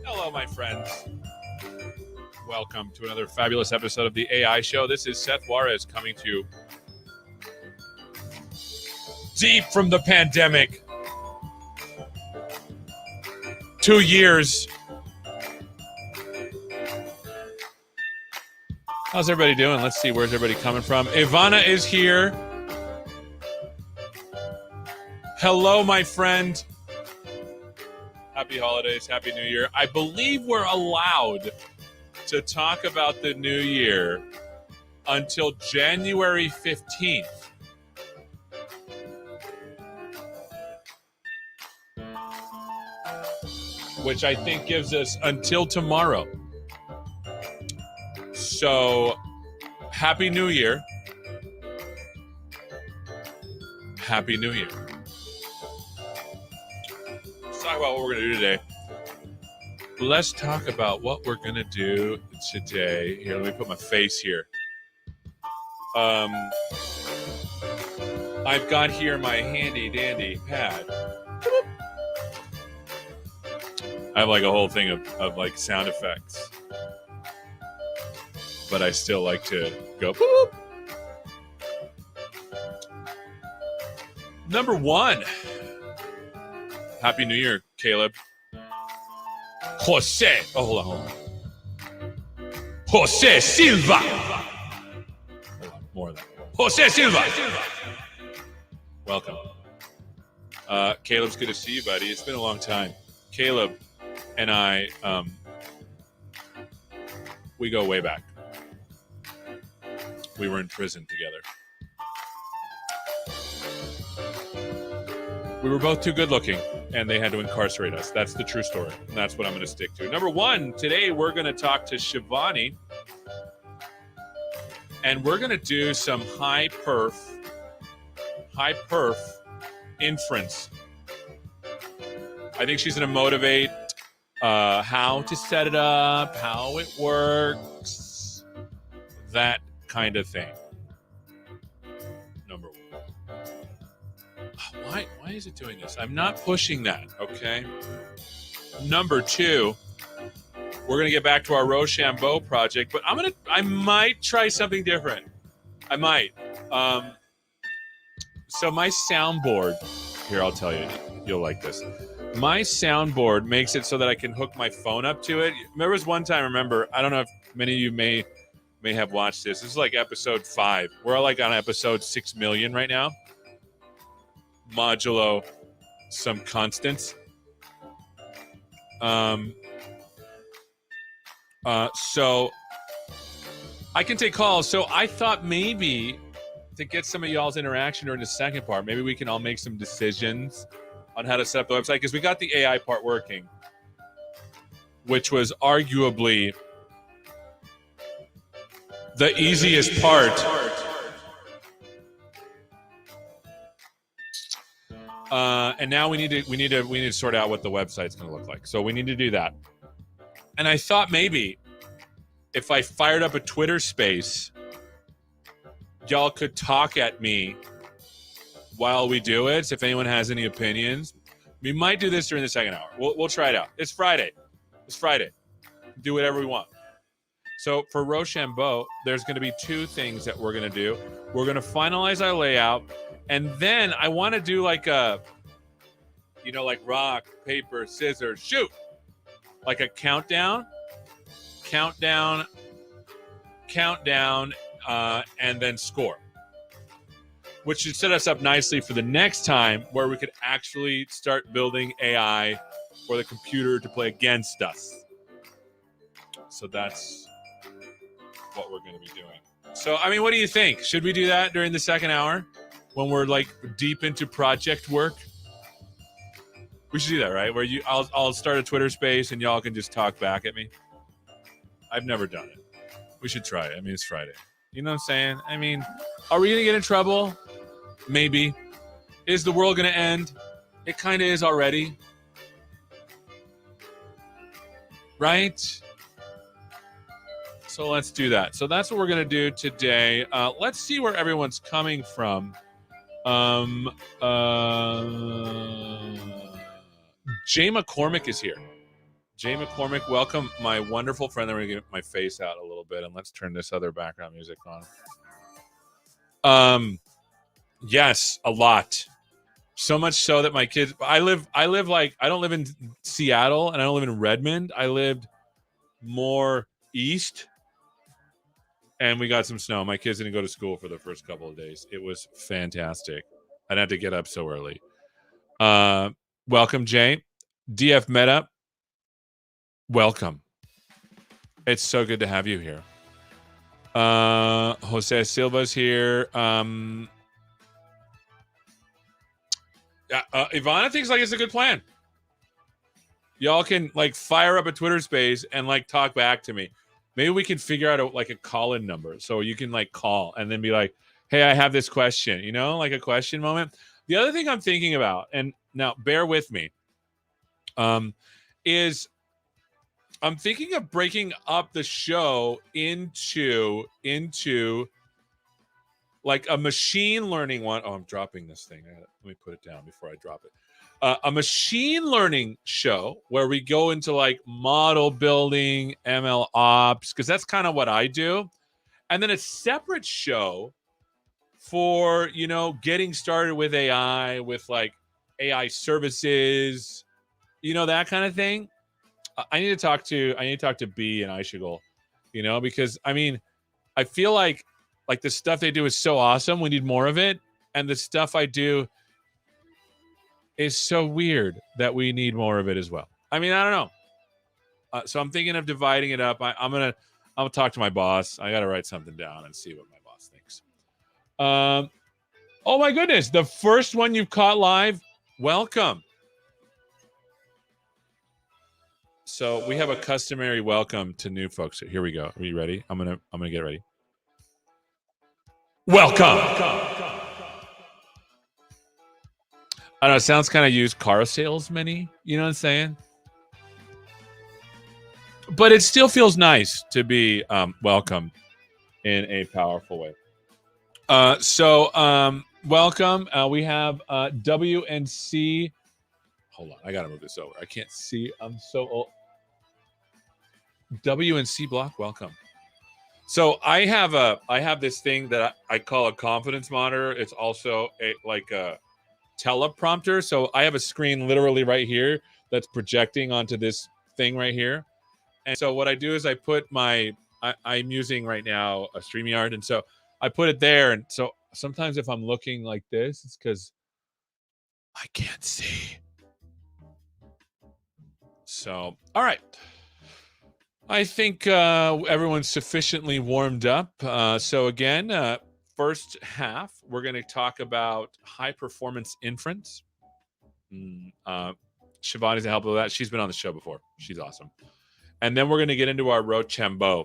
Hello, my friends. Welcome to another fabulous episode of the AI Show. This is Seth Juarez coming to you deep from the pandemic. 2 years. How's everybody doing? Let's see, where's everybody coming from? Ivana is here. Hello, my friend. Happy holidays, happy new year. I believe we're allowed to talk about the new year until January 15th. Which I think gives us until tomorrow. So, happy new year. Happy new year. Let's talk about what we're going to do today. Let's talk about what we're going to do today. Here, let me put my face here. I've got here my handy dandy pad. I have like a whole thing of like sound effects. But I still like to go boop. Number one. Happy New Year, Caleb. Jose. Oh, hold on. Jose Silva. Hold on, more of that. Jose Silva. Welcome. Caleb's good to see you, buddy. It's been a long time. Caleb and I, we go way back. We were in prison together. We were both too good looking, and they had to incarcerate us. That's the true story, and that's what I'm going to stick to. Number one, today we're going to talk to Shivani, and we're going to do some high perf inference. I think she's going to motivate how to set it up, how it works, that kind of thing. Number one. Why is it doing this? I'm not pushing that, okay? Number two, we're going to get back to our Roshambo project, but I might try something different. I might. So my soundboard, here, I'll tell you, you'll like this. My soundboard makes it so that I can hook my phone up to it. There was one time, I don't know if many of you may have watched this. This is like episode 5. We're like on episode 6 million right now. Modulo some constants. So I can take calls. So I thought maybe to get some of y'all's interaction during the second part, maybe we can all make some decisions on how to set up the website, because we got the AI part working, which was arguably the easiest part. And now we need to sort out what the website's going to look like. So we need to do that. And I thought maybe if I fired up a Twitter space, y'all could talk at me while we do it. So if anyone has any opinions, we might do this during the second hour. We'll try it out. It's Friday. Do whatever we want. So for Roshambo, there's going to be two things that we're going to do. We're going to finalize our layout, and then I want to do like a, like rock, paper, scissors, shoot, like a countdown, and then score, which should set us up nicely for the next time where we could actually start building AI for the computer to play against us. So that's what we're going to be doing. So, I mean, what do you think? Should we do that during the second hour when we're like deep into project work? We should do that, right? Where I'll start a Twitter space and y'all can just talk back at me. I've never done it. We should try it. I mean, it's Friday. You know what I'm saying? I mean, are we going to get in trouble? Maybe. Is the world going to end? It kind of is already. Right? So let's do that. So that's what we're going to do today. Let's see where everyone's coming from. Jay McCormick is here. Jay McCormick, welcome, my wonderful friend. I'm going to get my face out a little bit, and let's turn this other background music on. Yes, a lot. So much so that my kids, I live like, I don't live in Seattle and I don't live in Redmond. I lived more east, and we got some snow. My kids didn't go to school for the first couple of days. It was fantastic. I'd have to get up so early. Welcome, Jay. DF Meta, welcome. It's so good to have you here. Jose Silva's here. Ivana thinks like it's a good plan. Y'all can like fire up a Twitter space and like talk back to me. Maybe we can figure out a call-in number so you can like call and then be like, hey, I have this question, like a question moment. The other thing I'm thinking about, and now bear with me, is I'm thinking of breaking up the show into like a machine learning one. Oh, I'm dropping this thing. Let me put it down before I drop it. A machine learning show where we go into like model building, ML ops, because that's kind of what I do. And then a separate show for, getting started with AI, with like AI services, that kind of thing. I need to talk to B and Aishigal, because I mean, I feel like the stuff they do is so awesome. We need more of it. And the stuff I do is so weird that we need more of it as well. I mean, I don't know. So I'm thinking of dividing it up. I'll talk to my boss. I got to write something down and see what my boss thinks. Oh my goodness. The first one you've caught live. Welcome. So we have a customary welcome to new folks. Here we go. Are you ready? I'm gonna get ready. Welcome. I don't know. It sounds kind of used car salesman-y. You know what I'm saying? But it still feels nice to be welcome in a powerful way. So welcome. We have WNC. Hold on. I got to move this over. I can't see. I'm so old. WNC block. Welcome. So I have this thing that I call a confidence monitor. It's also a teleprompter. So I have a screen literally right here that's projecting onto this thing right here. And so what I do is I put I'm using right now a StreamYard. And so I put it there. And so sometimes if I'm looking like this, it's because I can't see. So, all right. I think everyone's sufficiently warmed up. So again, first half, we're going to talk about high performance inference. Shivani's to help with that. She's been on the show before. She's awesome. And then we're going to get into our Roshambo.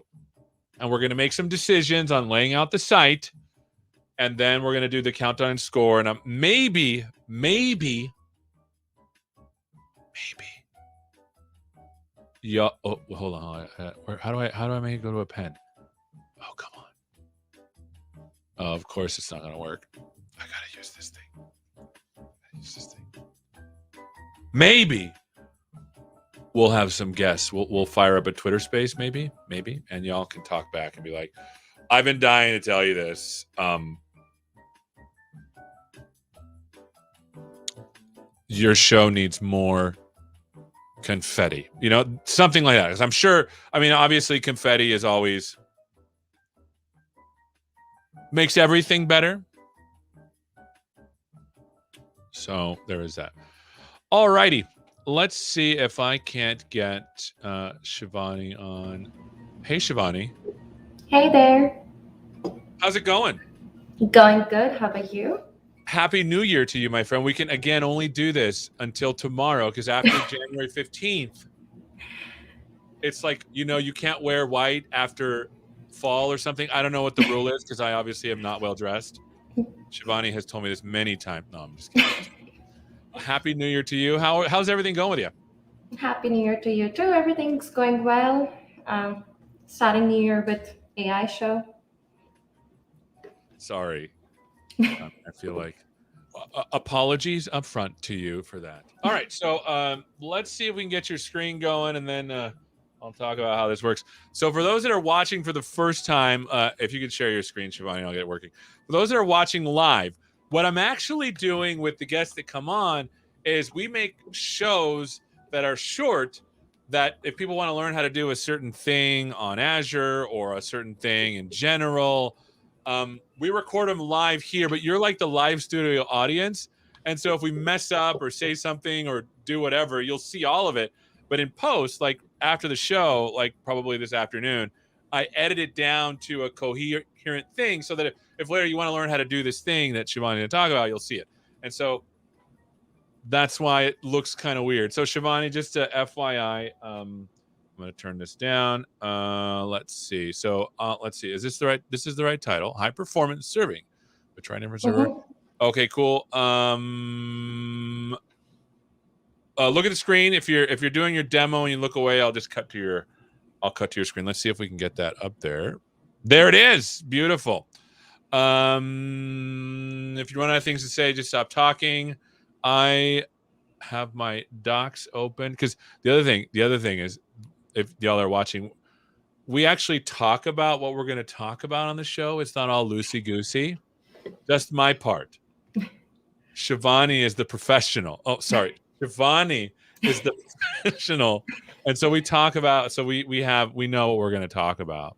And we're going to make some decisions on laying out the site. And then we're going to do the countdown and score. And maybe. Yeah. Oh, hold on. How do I make it go to a pen? Oh, come on. Oh, of course it's not going to work. I got to use this thing. Maybe we'll have some guests. We'll fire up a Twitter space, maybe, and y'all can talk back and be like, I've been dying to tell you this. Your show needs more confetti, something like that. Because I'm sure, obviously confetti is always makes everything better. So there is that. All righty. Let's see if I can't get Shivani on. Hey, Shivani. Hey there. How's it going? Going good. How about you? Happy New Year to you, my friend. We can, again, only do this until tomorrow because after January 15th, it's like, you can't wear white after fall or something. I don't know what the rule is because I obviously am not well dressed. Shivani has told me this many times. No, I'm just kidding. Happy New Year to you. How's everything going with you? Happy New Year to you too. Everything's going well. Starting New Year with AI show. Sorry. I feel like apologies up front to you for that. All right. So let's see if we can get your screen going and then I'll talk about how this works. So for those that are watching for the first time, if you could share your screen, Shivani, I'll get it working. For those that are watching live, what I'm actually doing with the guests that come on is we make shows that are short that if people want to learn how to do a certain thing on Azure or a certain thing in general, we record them live here, but you're like the live studio audience. And so if we mess up or say something or do whatever, you'll see all of it. But in post, like after the show, like probably this afternoon, I edit it down to a coherent thing so that if later you want to learn how to do this thing that Shivani to talk about, you'll see it. And so that's why it looks kind of weird. So Shivani, just to FYI, I'm going to turn this down. Let's see. So let's see. This is the right title. High performance serving with Triton Inference Server. Okay, cool. Look at the screen. If you're doing your demo and you look away, I'll cut to your screen. Let's see if we can get that up there. There it is. Beautiful. If you run out of things to say, just stop talking. I have my docs open because the other thing is, if y'all are watching, we actually talk about what we're going to talk about on the show. It's not all loosey-goosey. Just my part. Shivani is the professional. Oh, sorry. Shivani is the professional. And so we talk about, so we know what we're going to talk about.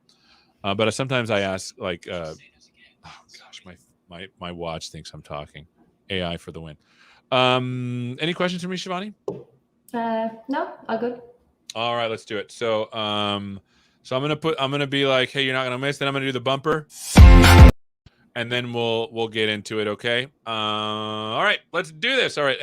But sometimes I ask like, oh gosh, my watch thinks I'm talking. AI for the win. Any questions for me, Shivani? No, all good. All right, let's do it. So I'm gonna be like, hey, you're not gonna miss. Then I'm gonna do the bumper, and then we'll get into it. Okay. All right, let's do this. All right.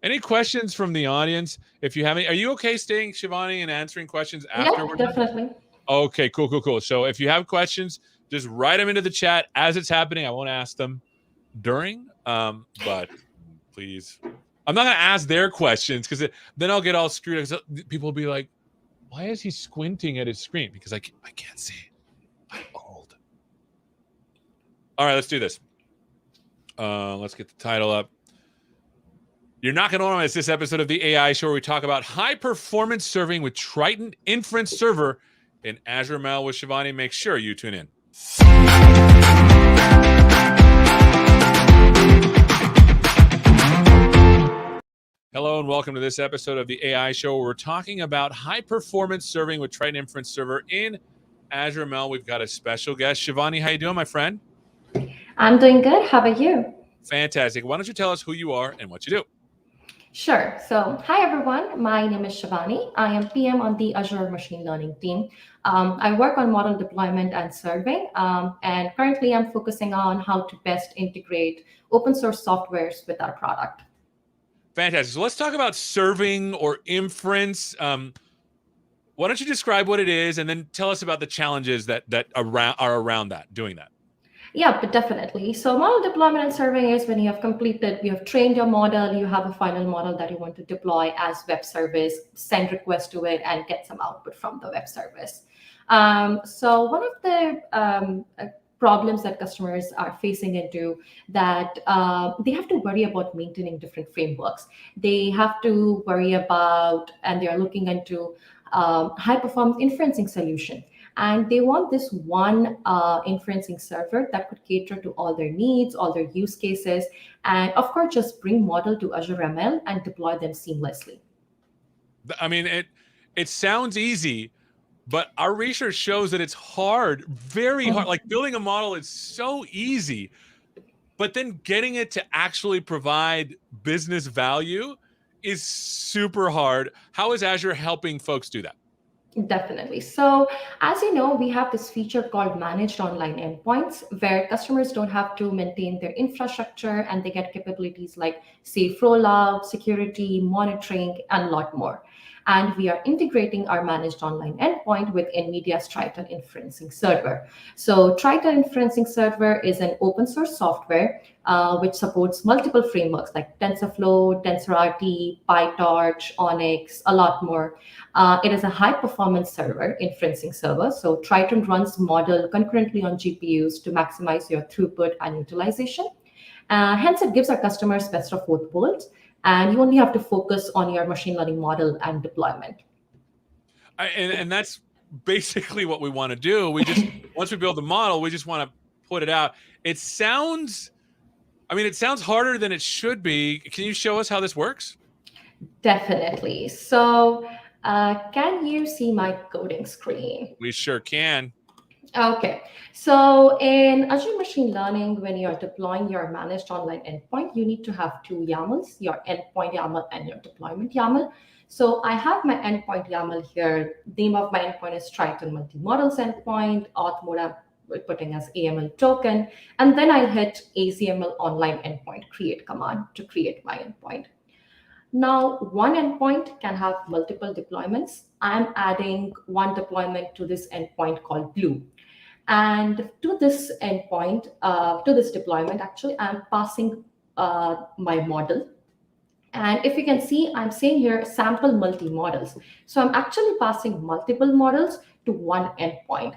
Any questions from the audience? If you have any, are you okay staying, Shivani, and answering questions after? Yeah, definitely. Okay, cool. So if you have questions, just write them into the chat as it's happening. I won't ask them during, but please. I'm not going to ask their questions because then I'll get all screwed. People will be like, why is he squinting at his screen? Because I can't see. I'm old. All right, let's do this. Let's get the title up. You're not going to want to miss this episode of the AI Show where we talk about high-performance serving with Triton Inference Server in AzureML with Shivani. Make sure you tune in. Hello and welcome to this episode of the AI Show where we're talking about high-performance serving with Triton Inference Server in AzureML. We've got a special guest. Shivani, how you doing, my friend? I'm doing good. How about you? Fantastic. Why don't you tell us who you are and what you do? Sure. So, hi everyone. My name is Shivani. I am PM on the Azure Machine Learning team. I work on model deployment and serving, and currently I'm focusing on how to best integrate open source softwares with our product. Fantastic. So let's talk about serving or inference. Why don't you describe what it is, and then tell us about the challenges that are around that doing that. Yeah, but definitely. So model deployment and serving is when you have trained your model, you have a final model that you want to deploy as web service, send requests to it, and get some output from the web service. So one of the problems that customers are facing into that they have to worry about maintaining different frameworks. They have to worry about, and they are looking into high performance inferencing solution, and they want this one inferencing server that could cater to all their needs, all their use cases, and of course just bring model to AzureML and deploy them seamlessly. I mean, it sounds easy, but our research shows that it's hard, very hard. Like building a model is so easy, but then getting it to actually provide business value is super hard. How is Azure helping folks do that? Definitely. So, as you know, we have this feature called managed online endpoints where customers don't have to maintain their infrastructure and they get capabilities like safe rollout, security, monitoring, and a lot more. And we are integrating our managed online endpoint with NVIDIA's Triton Inferencing Server. So, Triton Inferencing Server is an open source software which supports multiple frameworks like TensorFlow, TensorRT, PyTorch, Onyx, a lot more. It is a high performance server, inferencing server. So Triton runs model concurrently on GPUs to maximize your throughput and utilization. Hence, it gives our customers best of both worlds, and you only have to focus on your machine learning model and deployment. And that's basically what we want to do. We just once we build the model, we just want to put it out. It sounds, I mean, it sounds harder than it should be. Can you show us how this works? Definitely. So, can you see my coding screen? We sure can. Okay, so in Azure Machine Learning, when you're deploying your managed online endpoint, you need to have two YAMLs, your endpoint YAML and your deployment YAML. So I have my endpoint YAML here. Name of my endpoint is Triton Multi-Models Endpoint, auth mode I'm putting as AML token, and then I'll hit AZML online endpoint create command to create my endpoint. Now, one endpoint can have multiple deployments. I'm adding one deployment to this endpoint called Blue. And to this endpoint, to this deployment, actually, I'm passing my model. And if you can see, I'm saying here sample multi-models. So I'm actually passing multiple models to one endpoint.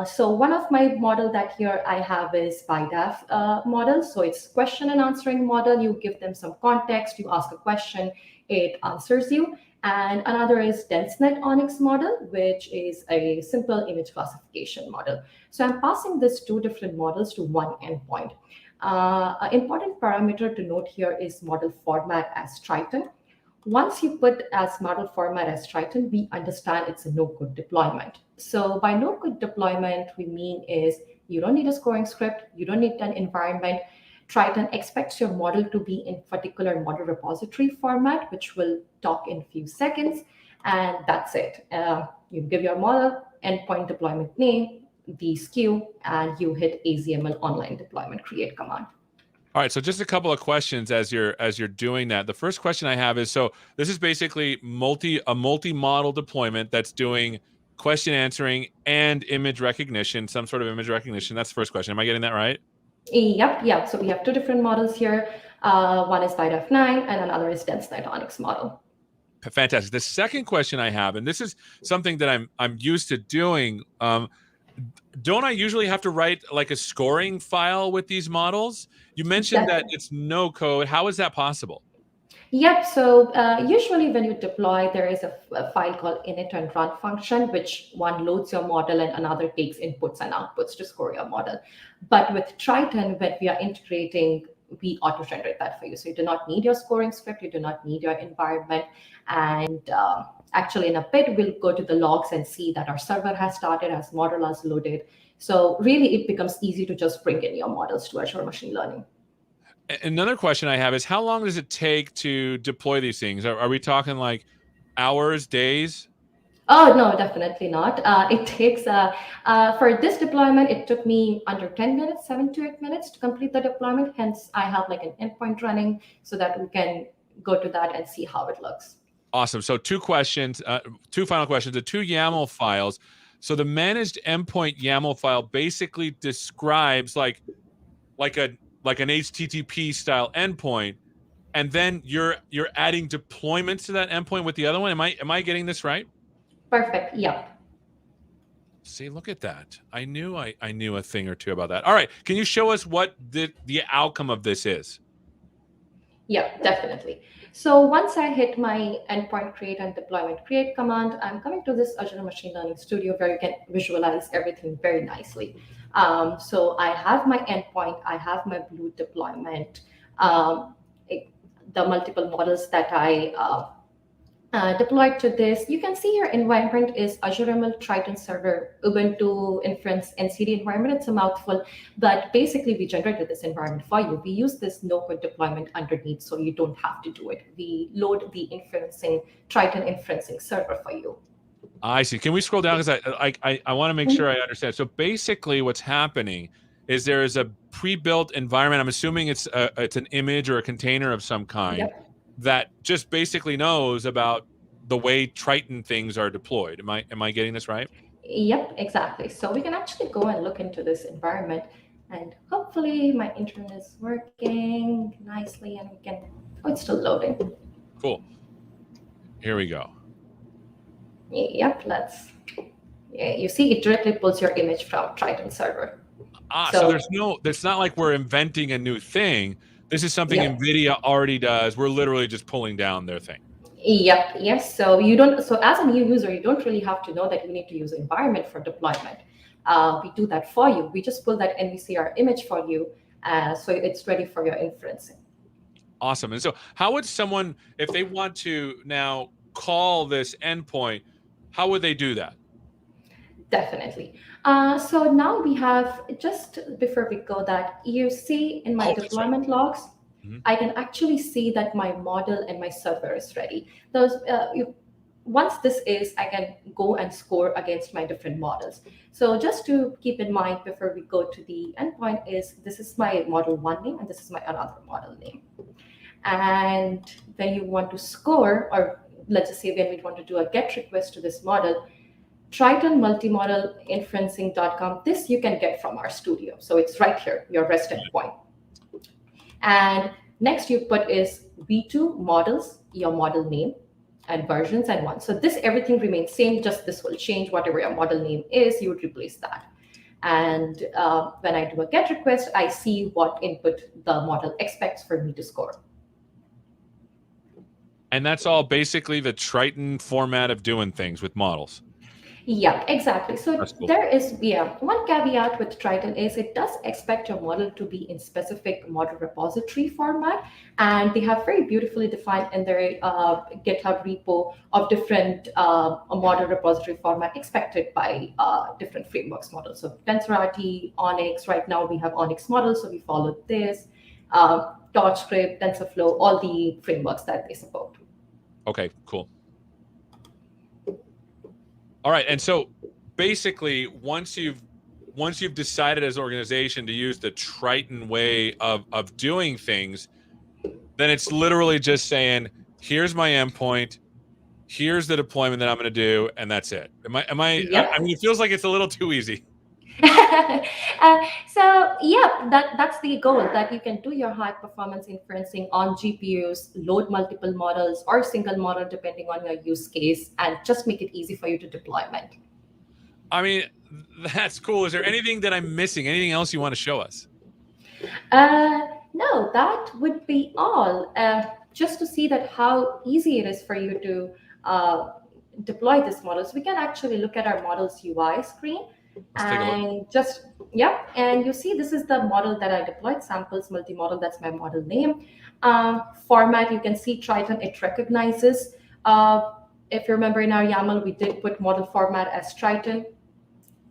So one of my model that here I have is BiDAF model. So it's question and answering model. You give them some context, you ask a question, it answers you. And another is DenseNet Onyx model, which is a simple image classification model. So I'm passing these two different models to one endpoint. An important parameter to note here is model format as Triton. Once you put as model format as Triton, we understand it's a no-code deployment. So by no-code deployment, we mean is you don't need a scoring script, you don't need an environment. Triton expects your model to be in particular model repository format, which we'll talk in a few seconds, and that's it. You give your model endpoint deployment name, the SKU, and you hit AZML online deployment create command. All right, so just a couple of questions as you're doing that. The first question I have is, so this is basically a multi-model deployment that's doing question answering and image recognition, some sort of image recognition. That's the first question. Am I getting that right? Yep. So we have two different models here. One is BiDAF 9 and another is DenseNet Onyx model. Fantastic. The second question I have, and this is something that I'm used to doing. Don't I usually have to write like a scoring file with these models? You mentioned that it's no code. How is that possible? Yep. So usually when you deploy, there is a file called init and run function, which one loads your model and another takes inputs and outputs to score your model. But with Triton, when we are integrating, we auto-generate that for you. So you do not need your scoring script. You do not need your environment. And actually in a bit, we'll go to the logs and see that our server has started, as model has loaded. So really, it becomes easy to just bring in your models to Azure Machine Learning. Another question I have is, how long does it take to deploy these things? Are we talking like hours, days? Oh, no, definitely not. It takes, for this deployment, it took me under 10 minutes, 7 to 8 minutes to complete the deployment. Hence, I have like an endpoint running so that we can go to that and see how it looks. Awesome. So two questions, two final questions. The two YAML files. So the managed endpoint YAML file basically describes like a like an HTTP style endpoint, and then you're adding deployments to that endpoint with the other one. Am I getting this right? Perfect. Yep. See, look at that. I knew a thing or two about that. All right. Can you show us what the outcome of this is? Yeah, definitely. So once I hit my endpoint create and deployment create command, I'm coming to this Azure Machine Learning Studio where you can visualize everything very nicely. So I have my endpoint, I have my blue deployment, um, the multiple models that I deployed to this. You can see your environment is AzureML, Triton Server, Ubuntu, Inference, NCD environment. It's a mouthful, but basically we generated this environment for you. We use this no-code deployment underneath, so you don't have to do it. We load the Triton Inferencing Server for you. I see. Can we scroll down, because I want to make sure I understand. So basically, what's happening is there is a pre-built environment. I'm assuming it's an image or a container of some kind Yep. that just basically knows about the way Triton things are deployed. Am I getting this right? Yep, exactly. So we can actually go and look into this environment, and hopefully my internet is working nicely and we can, oh, it's still loading. Cool. Here we go. Yep, yeah, you see it directly pulls your image from Triton server. So So it's not like we're inventing a new thing. This is something yep, NVIDIA already does. We're literally just pulling down their thing. yep, yes. So you don't. So as a new user, you don't really have to know that you need to use environment for deployment. We do that for you. We just pull that NVCR image for you, so it's ready for your inferencing. Awesome. And so how would someone, if they want to now call this endpoint, how would they do that? Definitely. So now we have, just before we go, that you see in my Oh, that's right. deployment logs, Mhm. I can actually see that my model and my server is ready. Once this is, I can go and score against my different models. So just to keep in mind before we go to the endpoint is, this is my model one name and this is my another model name. And when you want to score, or let's just say when we want to do a GET request to this model, Triton multimodal inferencing.com, this you can get from our studio. So it's right here, your REST endpoint. And next you put is V2 models, your model name and versions and one. So this, everything remains same, just this will change. Whatever your model name is, you would replace that. And when I do a GET request, I see what input the model expects for me to score. And that's all basically the Triton format of doing things with models. Yeah, exactly. So That's cool. there is, yeah, one caveat with Triton is it does expect your model to be in specific model repository format, and they have very beautifully defined in their GitHub repo of different model repository format expected by different frameworks models. So TensorRT, Onyx, right now we have Onyx models, so we followed this. TorchScript, TensorFlow, all the frameworks that they support. Okay, cool. All right. And so basically, once you've decided as an organization to use the Triton way of doing things, then it's literally just saying, here's my endpoint, here's the deployment that I'm going to do, and that's it. I Yep. mean, it feels like it's a little too easy. So yeah, that's the goal, that you can do your high performance inferencing on GPUs, load multiple models or single model depending on your use case, and just make it easy for you to deployment. I mean, that's cool. Is there anything that I'm missing? Anything else you want to show us? No, that would be all. Just to see that how easy it is for you to deploy these models, we can actually look at our models UI screen Let's take a look. and just, yeah, and you see this is the model that I deployed, samples multi-model, that's my model name. Format, you can see Triton, it recognizes. If you remember in our YAML, we did put model format as Triton.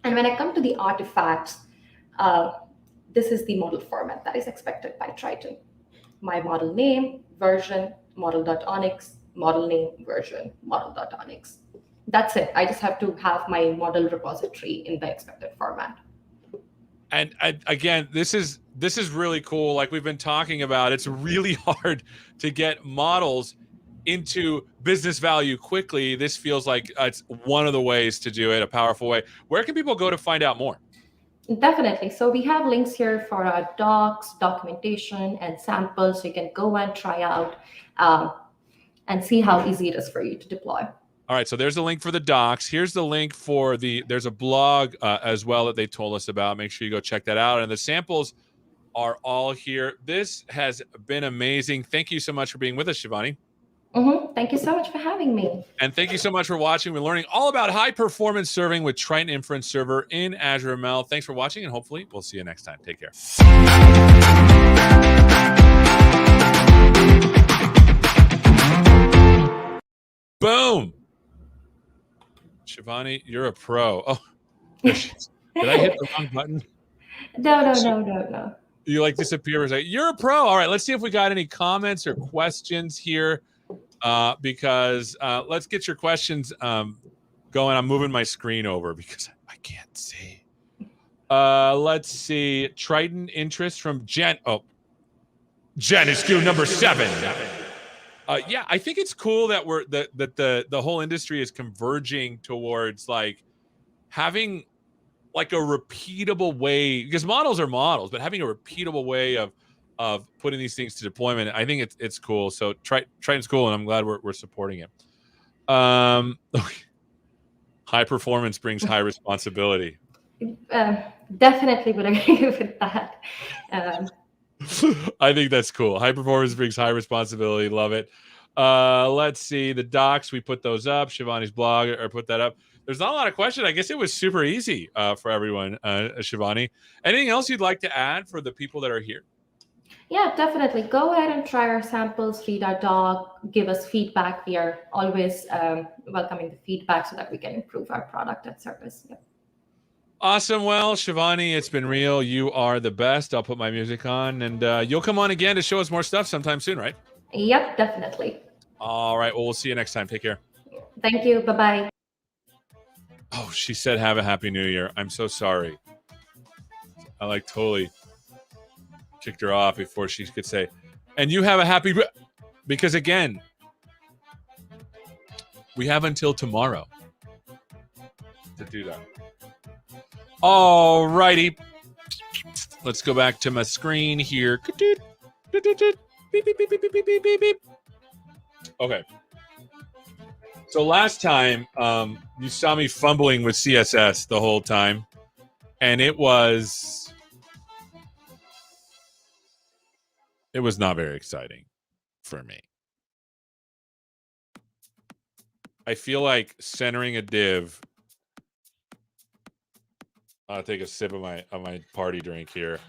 And when I come to the artifacts, uh, this is the model format that is expected by Triton. my model name, version, model.onyx, model name, version, model.onyx. That's it. I just have to have my model repository in the expected format. And again, this is really cool. Like we've been talking about, it's really hard to get models into business value quickly. This feels like it's one of the ways to do it, a powerful way. Where can people go to find out more? Definitely. So we have links here for our docs, documentation, and samples. So you can go and try out and see how easy it is for you to deploy. All right, so there's the link for the docs. Here's the link for there's a blog as well that they told us about. Make sure you go check that out. And the samples are all here. This has been amazing. Thank you so much for being with us, Shivani. Thank you so much for having me. And thank you so much for watching. We're learning all about high-performance serving with Triton Inference Server in AzureML. Thanks for watching, and hopefully we'll see you next time. Take care. Boom! Shivani, you're a pro. Oh, did I hit the wrong button? No. You like disappear. Like, you're a pro. All right, let's see if we got any comments or questions here. Because let's get your questions going. I'm moving my screen over because I can't see. Let's see. Triton interest from Jen. Oh, Jen is SKU number 7. Yeah, I think it's cool that the whole industry is converging towards like having like a repeatable way, because models are models, but having a repeatable way of putting these things to deployment. I think it's cool. So Triton's cool, and I'm glad we're supporting it. High performance brings high responsibility. Definitely would agree with that. I think that's cool. High performance brings high responsibility. Love it. Let's see the docs. We put those up. Shivani's blog, or put that up. There's not a lot of questions. I guess it was super easy for everyone. Shivani, anything else you'd like to add for the people that are here? Yeah, definitely. Go ahead and try our samples, read our doc, give us feedback. We are always welcoming the feedback so that we can improve our product and service. Yeah. Awesome. Well, Shivani, it's been real. You are the best. I'll put my music on, and you'll come on again to show us more stuff sometime soon, right? Yep, definitely. All right. Well, we'll see you next time. Take care. Thank you. Bye-bye. Oh, she said have a happy new year. I'm so sorry. I like totally kicked her off before she could say, and you have a happy, because again, we have until tomorrow to do that. All righty. Let's go back to my screen here. Okay. So last time, you saw me fumbling with CSS the whole time, and it was not very exciting for me. I feel like centering a div. I'll take a sip of my party drink here.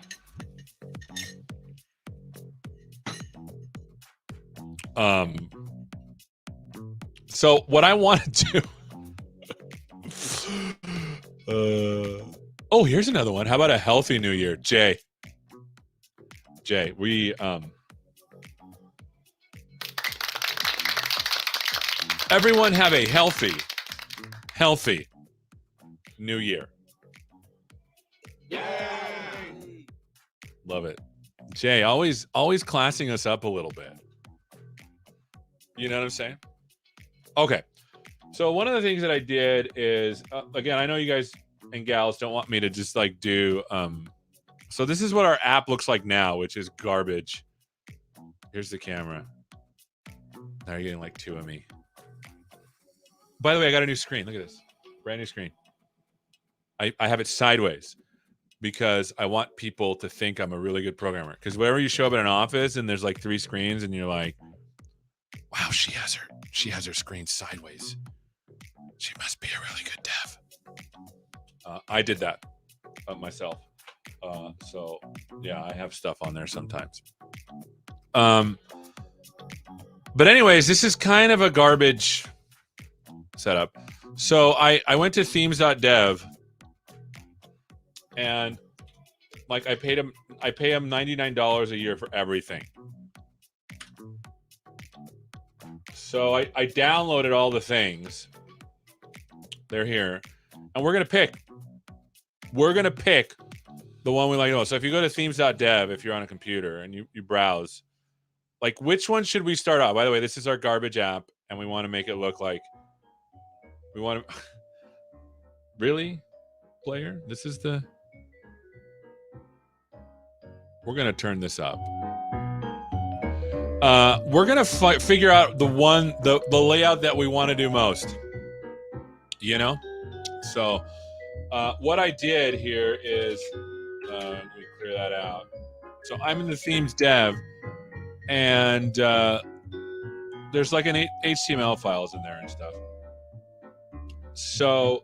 So what I want to do. Oh, here's another one. How about a healthy new year, Jay? We everyone have a healthy new year. Yay! Love it. Jay, always classing us up a little bit. You know what I'm saying? Okay. So one of the things that I did is, again, I know you guys and gals don't want me to just like do, so this is what our app looks like now, which is garbage. Here's the camera. Now you're getting like 2 of me. By the way, I got a new screen. Look at this. Brand new screen. I have it sideways because I want people to think I'm a really good programmer. Because whenever you show up at an office and there's like 3 screens and you're like, wow, she has her screen sideways. She must be a really good dev. I did that myself. So yeah, I have stuff on there sometimes. But anyways, this is kind of a garbage setup. So I went to themes.dev and like I pay him $99 a year for everything. So I downloaded all the things. They're here. And we're going to pick. We're going to pick the one we like most. So if you go to themes.dev, if you're on a computer and you browse, like which one should we start off? By the way, this is our garbage app, and we want to make it look like we want to. Really, player? This is the. We're gonna turn this up. We're gonna figure out the layout that we want to do most. You know, so what I did here is let me clear that out. So I'm in the themes dev, and there's like an HTML files in there and stuff. So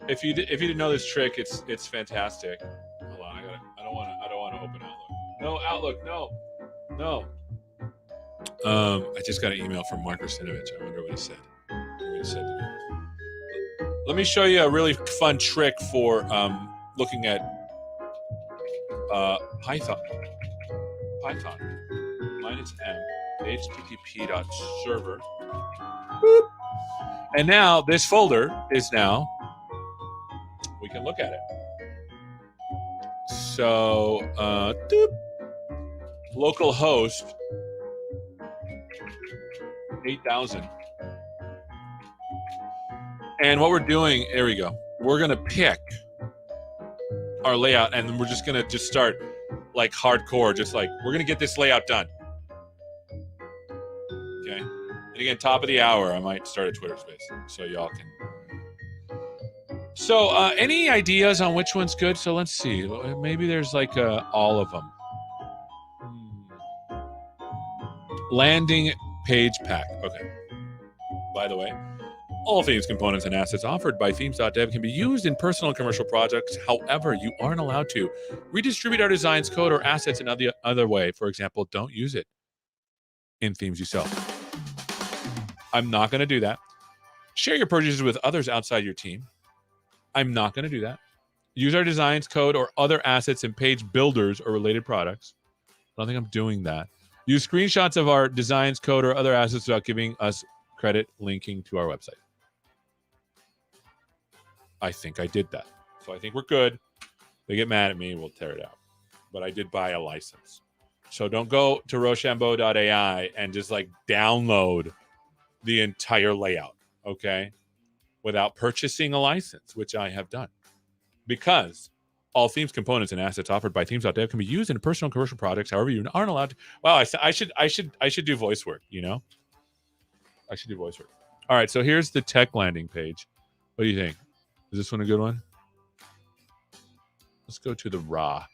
if you didn't know this trick, it's fantastic. Hold on, I don't want to open Outlook. No, Outlook, no. I just got an email from Mark Rusinovich. I wonder what he said. Let me show you a really fun trick for looking at Python. Mine is http.server. Boop. And now this folder is now, we can look at it. So, localhost 8,000. And what we're doing, there we go. We're going to pick our layout, and we're just going to start like hardcore, just like we're going to get this layout done. Okay. And again, top of the hour, I might start a Twitter space so y'all can. So any ideas on which one's good? So let's see. Maybe there's like all of them. Landing page pack. Okay. By the way, all themes, components, and assets offered by themes.dev can be used in personal and commercial projects. However, you aren't allowed to redistribute our designs, code, or assets in other way. For example, don't use it in themes you sell. I'm not going to do that. Share your purchases with others outside your team. I'm not going to do that. Use our designs, code, or other assets in page builders or related products. I don't think I'm doing that. Use screenshots of our designs, code, or other assets without giving us credit linking to our website. I think I did that. So I think we're good. They get mad at me, we'll tear it out. But I did buy a license. So don't go to Roshambo.ai and just like download the entire layout, okay? Without purchasing a license, which I have done. Because all themes, components, and assets offered by themes.dev can be used in personal and commercial projects. However, you aren't allowed to. Wow, I should do voice work, you know? I should do voice work. All right, so here's the tech landing page. What do you think? Is this one a good one? Let's go to the raw.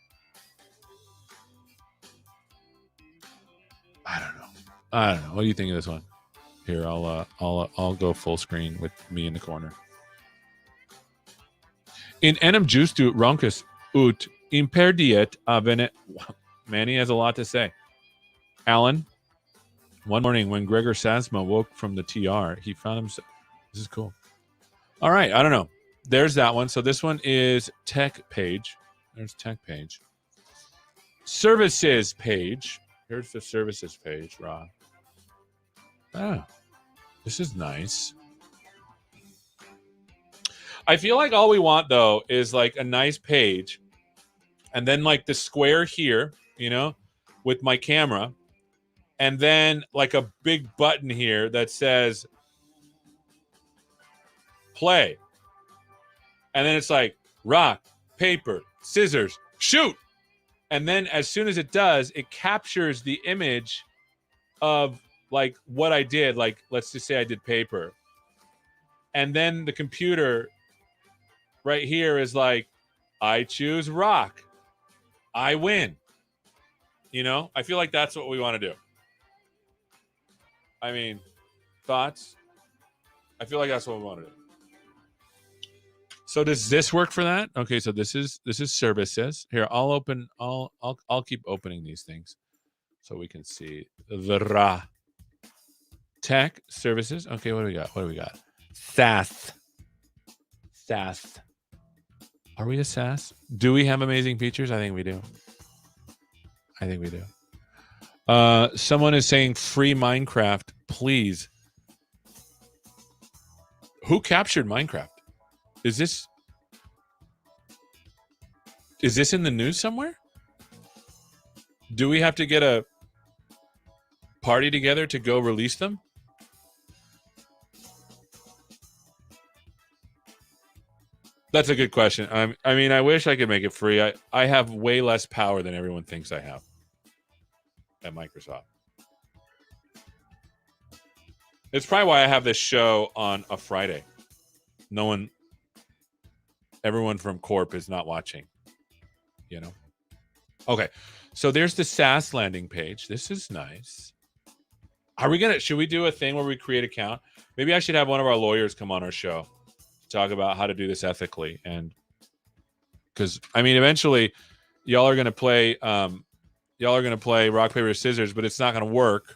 I don't know. What do you think of this one? Here, I'll go full screen with me in the corner. In enem justu roncus ut imperdiet avene. Manny has a lot to say. Alan, one morning when Gregor Samsa woke from the TR, he found himself. This is cool. All right, I don't know. There's that one. So this one is tech page. There's tech page. Services page. Here's the services page, Rob. Oh, this is nice. I feel like all we want, though, is like a nice page. And then like the square here, you know, with my camera. And then like a big button here that says play. And then it's like rock, paper, scissors, shoot. And then as soon as it does, it captures the image of like what I did. Like, let's just say I did paper. And then the computer right here is like, I choose rock. I win. You know, I feel like that's what we want to do. I mean, thoughts? I feel like that's what we want to do. So does this work for that? Okay, so this is services. Here, I'll keep opening these things so we can see the ra. Tech services. Okay, what do we got? SaaS. Are we a SaaS? Do we have amazing features? I think we do. Someone is saying free Minecraft please. Who captured Minecraft? Is this in the news somewhere? Do we have to get a party together to go release them? That's a good question. I mean, I wish I could make it free. I have way less power than everyone thinks I have at Microsoft. It's probably why I have this show on a Friday. Everyone from Corp is not watching, you know? Okay, so there's the SaaS landing page. This is nice. Should we do a thing where we create an account? Maybe I should have one of our lawyers come on our show to talk about how to do this ethically. And because, I mean, eventually y'all are going to play rock, paper, scissors, but it's not going to work.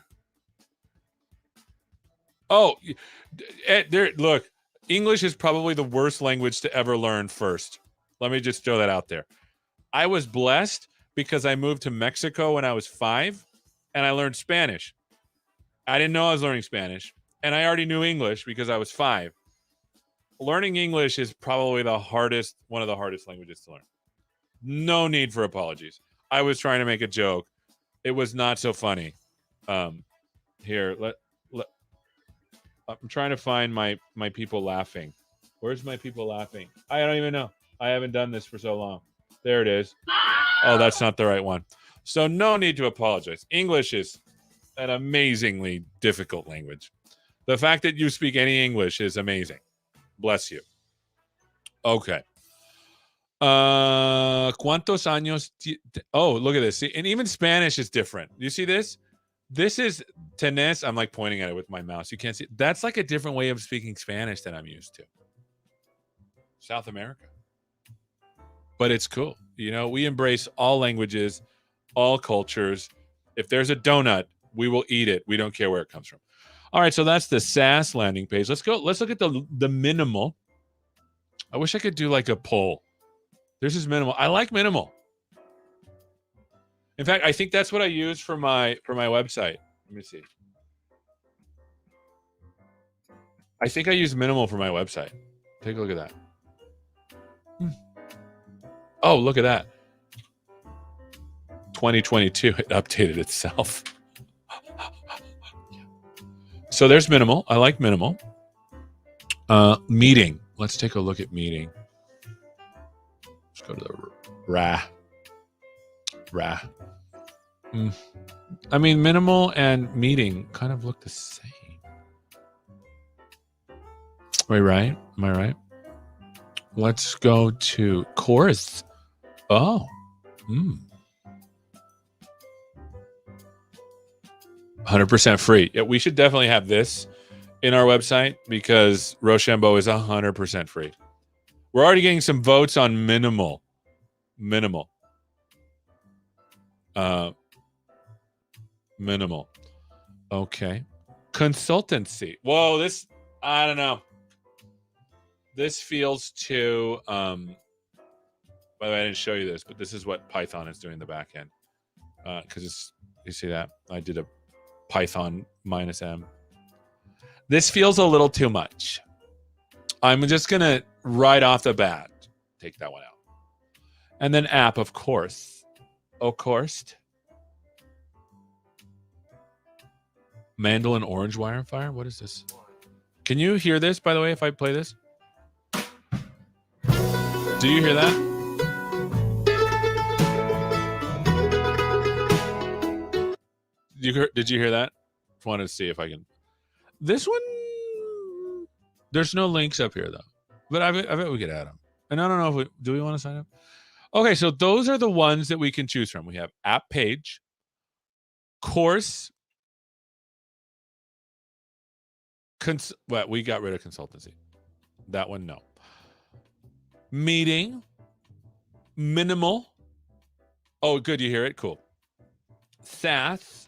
Oh, look, English is probably the worst language to ever learn first. Let me just throw that out there. I was blessed because I moved to Mexico when I was 5 and I learned Spanish. I didn't know I was learning Spanish, and I already knew English because I was 5. Learning English is probably one of the hardest languages to learn. No need for apologies. I was trying to make a joke. It was not so funny. Here, I'm trying to find my people laughing. Where's my people laughing? I don't even know. I haven't done this for so long. There it is. Oh, that's not the right one. So no need to apologize. English is an amazingly difficult language. The fact that you speak any English is amazing. Bless you. Okay. ¿Cuántos años? Oh, look at this. See, and even Spanish is different. You see this? This is tenés. I'm like pointing at it with my mouse. You can't see. That's like a different way of speaking Spanish than I'm used to. South America. But it's cool. You know, we embrace all languages, all cultures. If there's a donut, we will eat it. We don't care where it comes from. All right, so that's the SaaS landing page. Let's go. Let's look at the minimal. I wish I could do like a poll. This is minimal. I like minimal. In fact, I think that's what I use for my website. Let me see. I think I use minimal for my website. Take a look at that. Oh, look at that. 2022, it updated itself. So there's minimal. I like minimal. Meeting. Let's take a look at meeting. Let's go to the RA. I mean, minimal and meeting kind of look the same. Am I right? Am I right? Let's go to course. Oh. 100% free. Yeah, we should definitely have this in our website because Roshambo is 100% free. We're already getting some votes on minimal. Minimal. Okay. Consultancy. Whoa, this, I don't know. This feels too, by the way, I didn't show you this, but this is what Python is doing in the back end. Because it's, you see that? I did a Python -m. This feels a little too much. I'm just going to, right off the bat, take that one out. And then app, of course. Of course. Mandolin Orange Wire Fire? What is this? Can you hear this, by the way, if I play this? Do you hear that? Did you hear that? Just wanted to see if I can. This one, there's no links up here though, but I bet we could add them. And I don't know if do we want to sign up? Okay, so those are the ones that we can choose from. We have app page, course. Well, we got rid of consultancy. That one, no. Meeting, minimal. Oh, good. You hear it? Cool. SaaS,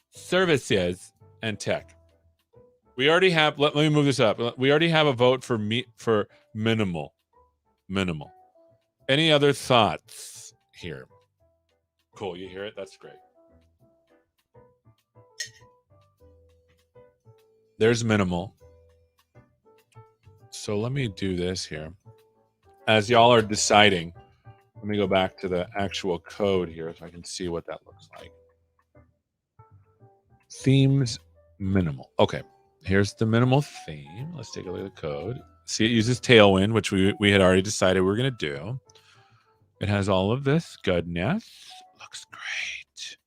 services, and tech. We already have. Let me move this up. We already have a vote for minimal. Minimal. Any other thoughts here? Cool. You hear it? That's great. There's minimal. So let me do this here. As y'all are deciding, let me go back to the actual code here so I can see what that looks like. Themes minimal. Okay, here's the minimal theme. Let's take a look at the code. See, it uses Tailwind, which we had already decided we were going to do. It has all of this goodness. Looks great.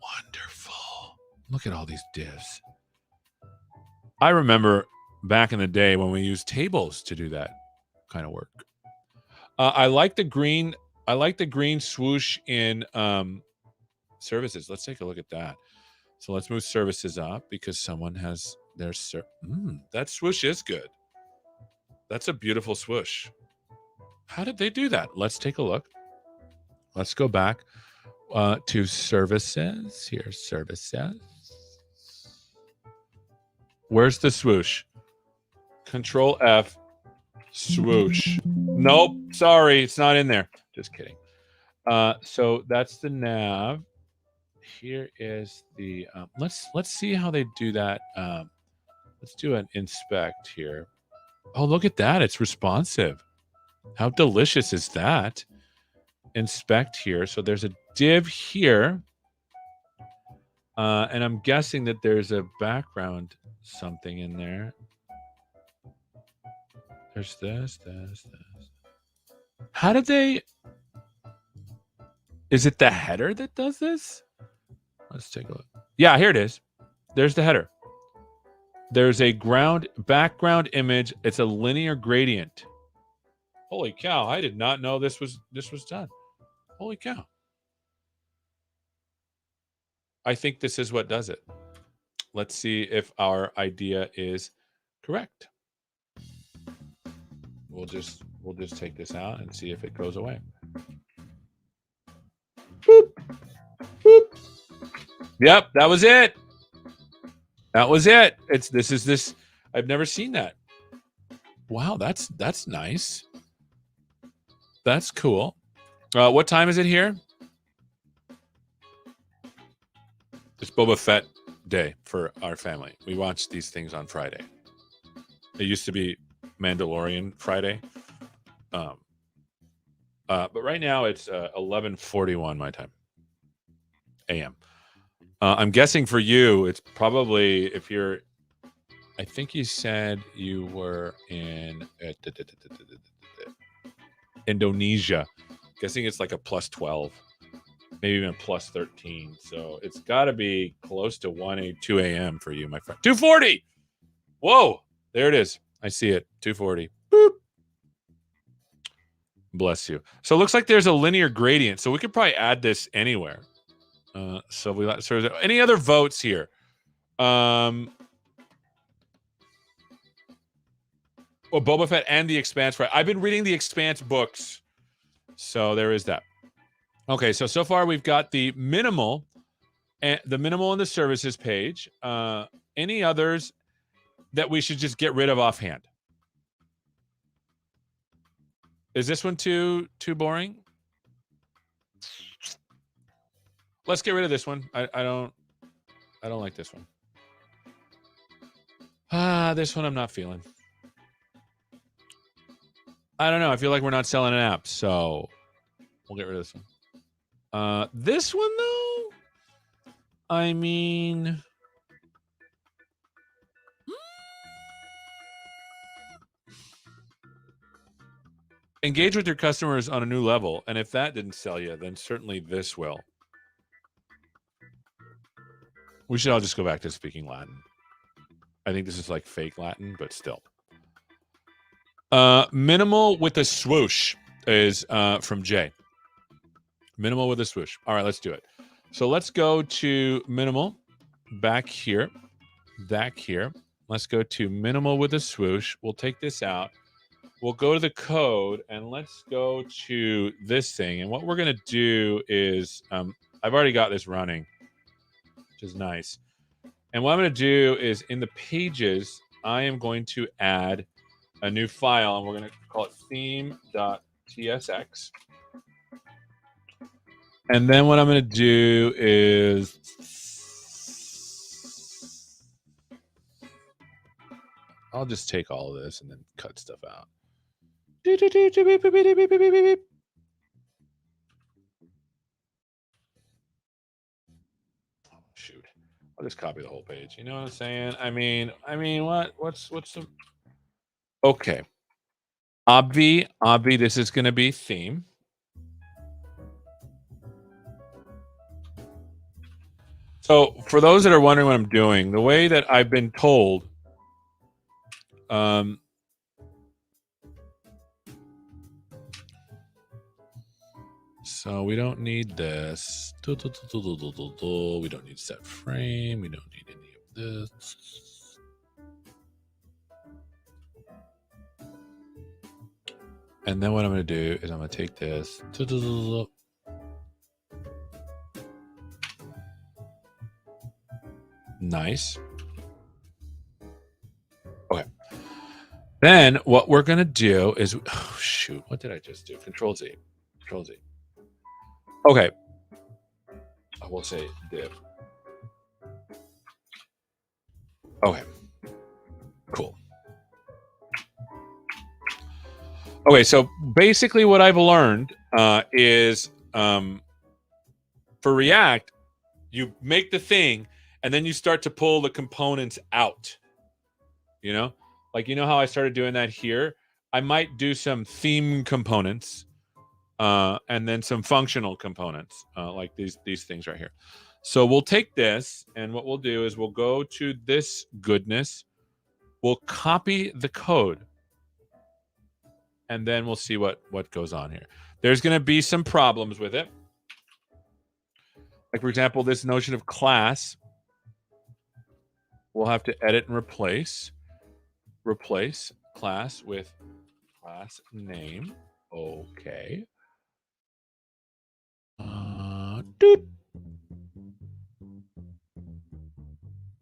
Wonderful. Look at all these divs. I remember back in the day when we used tables to do that kind of work. I like the green. I like the green swoosh in services. Let's take a look at that. So let's move services up because someone has their that swoosh is good. That's a beautiful swoosh. How did they do that? Let's take a look. Let's go back to services. Here's services. Where's the swoosh? Control F. Swoosh. Nope. Sorry, it's not in there. Just kidding. So that's the nav. Here is the let's see how they do that. Let's do an inspect here. Oh, look at that. It's responsive. How delicious is that? Inspect here. So there's a div here. And I'm guessing that there's a background something in there. There's this. How did they... Is it the header that does this? Let's take a look. Yeah, here it is. There's the header. There's a background image. It's a linear gradient. Holy cow, I did not know this was done. Holy cow. I think this is what does it. Let's see if our idea is correct. We'll just take this out and see if it goes away. Boop. Boop. Yep, that was it. That was it. This is this. I've never seen that. Wow, that's nice. That's cool. What time is it here? It's Boba Fett day for our family. We watch these things on Friday. It used to be Mandalorian Friday. But right now it's 11:41 my time. AM. I'm guessing for you, it's probably if you're. I think you said you were in Indonesia. Guessing it's like a plus 12, maybe even plus 13. So it's got to be close to 2 a.m. for you, my friend. 2:40. Whoa, there it is. I see it. 2:40. Boop. Bless you. So it looks like there's a linear gradient. So we could probably add this anywhere. So any other votes here? Well, Boba Fett and the Expanse. Right. I've been reading the Expanse books. So there is that. Okay, so far we've got the minimal and the services page. Any others that we should just get rid of offhand? Is this one too boring? Let's get rid of this one. I don't like this one. This one I'm not feeling. I don't know. I feel like we're not selling an app, so we'll get rid of this one. This one though, I mean, engage with your customers on a new level, and if that didn't sell you, then certainly this will. We should all just go back to speaking Latin. I think this is like fake Latin, but still. Minimal with a swoosh is from Jay. Minimal with a swoosh. All right, let's do it. So let's go to minimal back here. Let's go to minimal with a swoosh. We'll take this out. We'll go to the code and let's go to this thing. And what we're going to do is I've already got this running, which is nice. And what I'm going to do is in the pages, I am going to add a new file, and we're going to call it theme.tsx. And then what I'm going to do is I'll just take all of this and then cut stuff out. Shoot. I'll just copy the whole page. You know what I'm saying? I mean, what's the okay. Obvi, this is gonna be theme. So for those that are wondering what I'm doing, the way that I've been told, so we don't need this. We don't need set frame. We don't need any of this. And then what I'm going to do is I'm going to take this. Nice. Okay. Then what we're going to do is, oh, shoot, what did I just do? Control Z. Control Z. Okay. I will say div. Okay. Cool. Okay, so basically what I've learned is for React, you make the thing and then you start to pull the components out. You know? Like, you know how I started doing that here? I might do some theme components and then some functional components like these things right here. So we'll take this and what we'll do is we'll go to this goodness. We'll copy the code. And then we'll see what goes on here. There's going to be some problems with it. Like, for example, this notion of class. We'll have to edit and replace. Replace class with class name. Okay.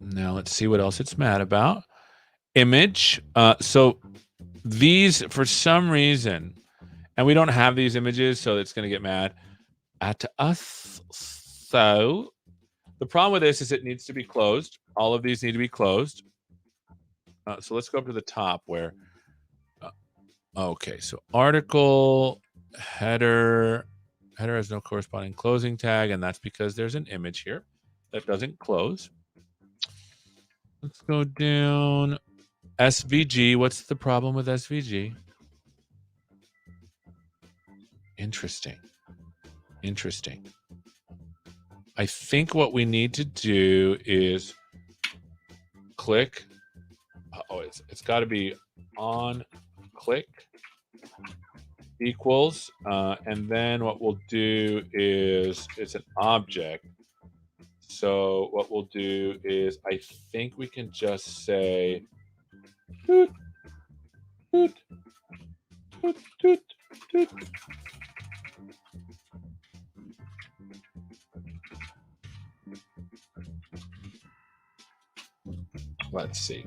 Now let's see what else it's mad about. Image. So these, for some reason, and we don't have these images, so it's going to get mad at us. So the problem with this is it needs to be closed. All of these need to be closed. So let's go up to the top where, okay, so article, header has no corresponding closing tag, and that's because there's an image here that doesn't close. Let's go down. SVG, what's the problem with SVG? Interesting. I think what we need to do is click. Oh, it's got to be on click equals, and then what we'll do is it's an object. So what we'll do is I think we can just say toot, toot, toot, toot, toot. Let's see.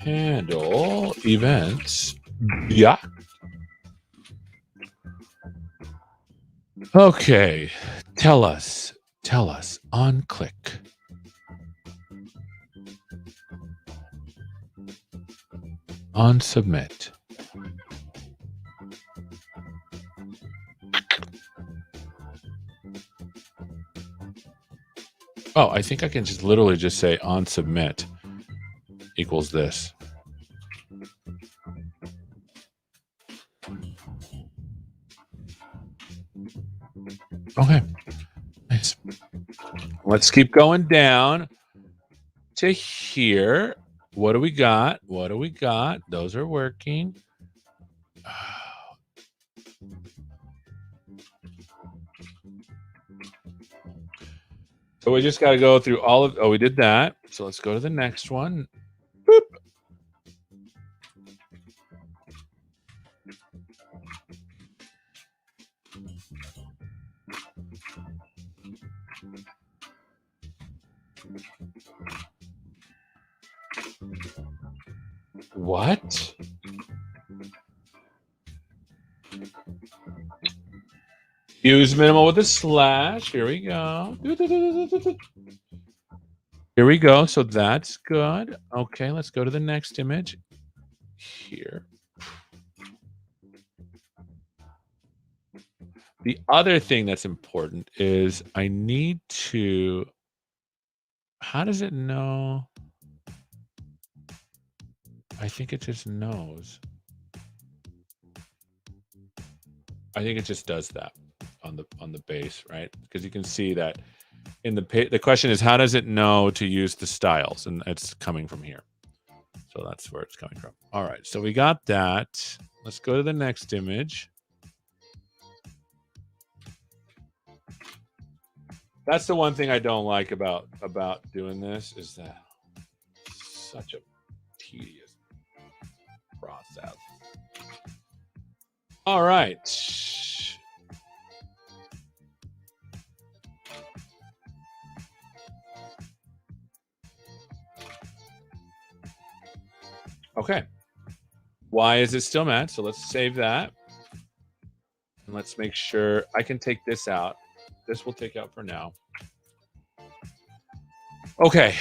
Handle events. Yeah. Okay. Tell us on click. On submit. Oh, I think I can just literally just say on submit equals this. Okay. Nice. Let's keep going down to here. What do we got? Those are working. So we just got to go through all of, oh, we did that. So let's go to the next one. Boop. What? Use minimal with a slash. Here we go. Here we go. So that's good. Okay, let's go to the next image here. The other thing that's important is I need to, how does it know? I think it just knows. I think it just does that on the base, right? Because you can see that in the question is, how does it know to use the styles? And it's coming from here. So that's where it's coming from. All right, so we got that. Let's go to the next image. That's the one thing I don't like about doing this, is that it's such a tedious process. All right. Okay. Why is it still mad? So let's save that. And let's make sure I can take this out. This we'll take out for now. Okay.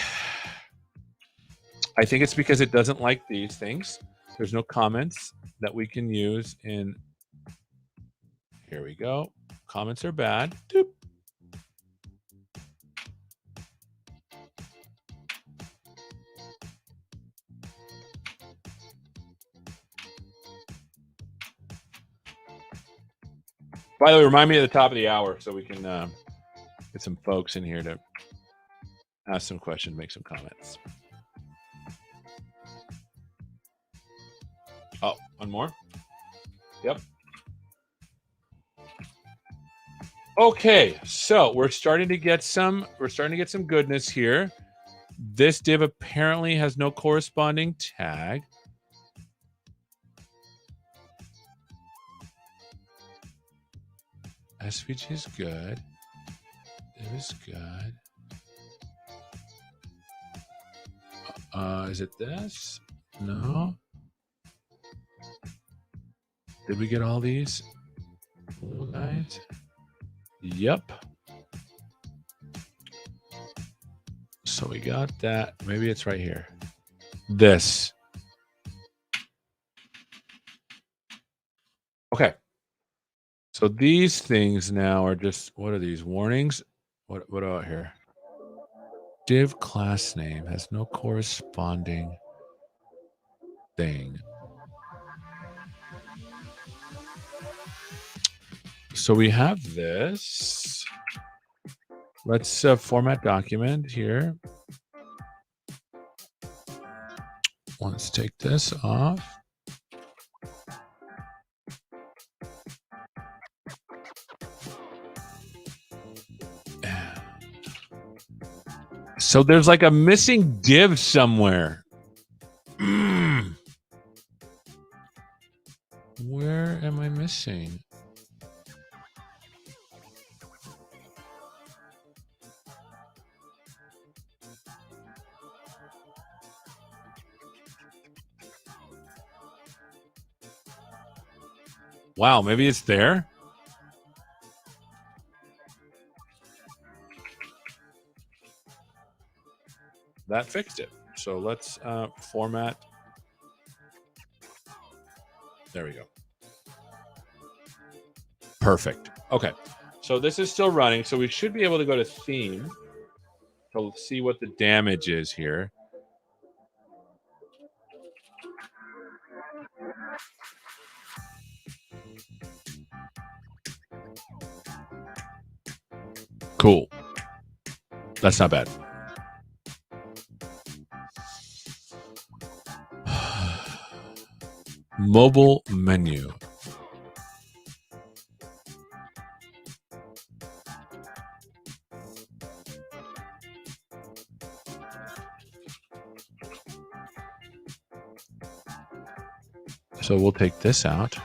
I think it's because it doesn't like these things. There's no comments that we can use in. Here we go. Comments are bad. Doop. By the way, remind me at the top of the hour so we can get some folks in here to ask some questions, make some comments. Oh, one more. Yep. Okay, so we're starting to get some goodness here. This div apparently has no corresponding tag. SVG is good. Div is good. Is it this? No. Did we get all these little guys? Yep. So we got that. Maybe it's right here. This. Okay. So these things now are just, what are these, warnings? What about here? Div class name has no corresponding thing. So we have this. Let's format document here. Let's take this off. So there's like a missing div somewhere. Where am I missing? Wow, maybe it's there. That fixed it. So let's format. There we go. Perfect. Okay. So this is still running. So we should be able to go to theme to see what the damage is here. Cool. That's not bad. Mobile menu. So we'll take this out.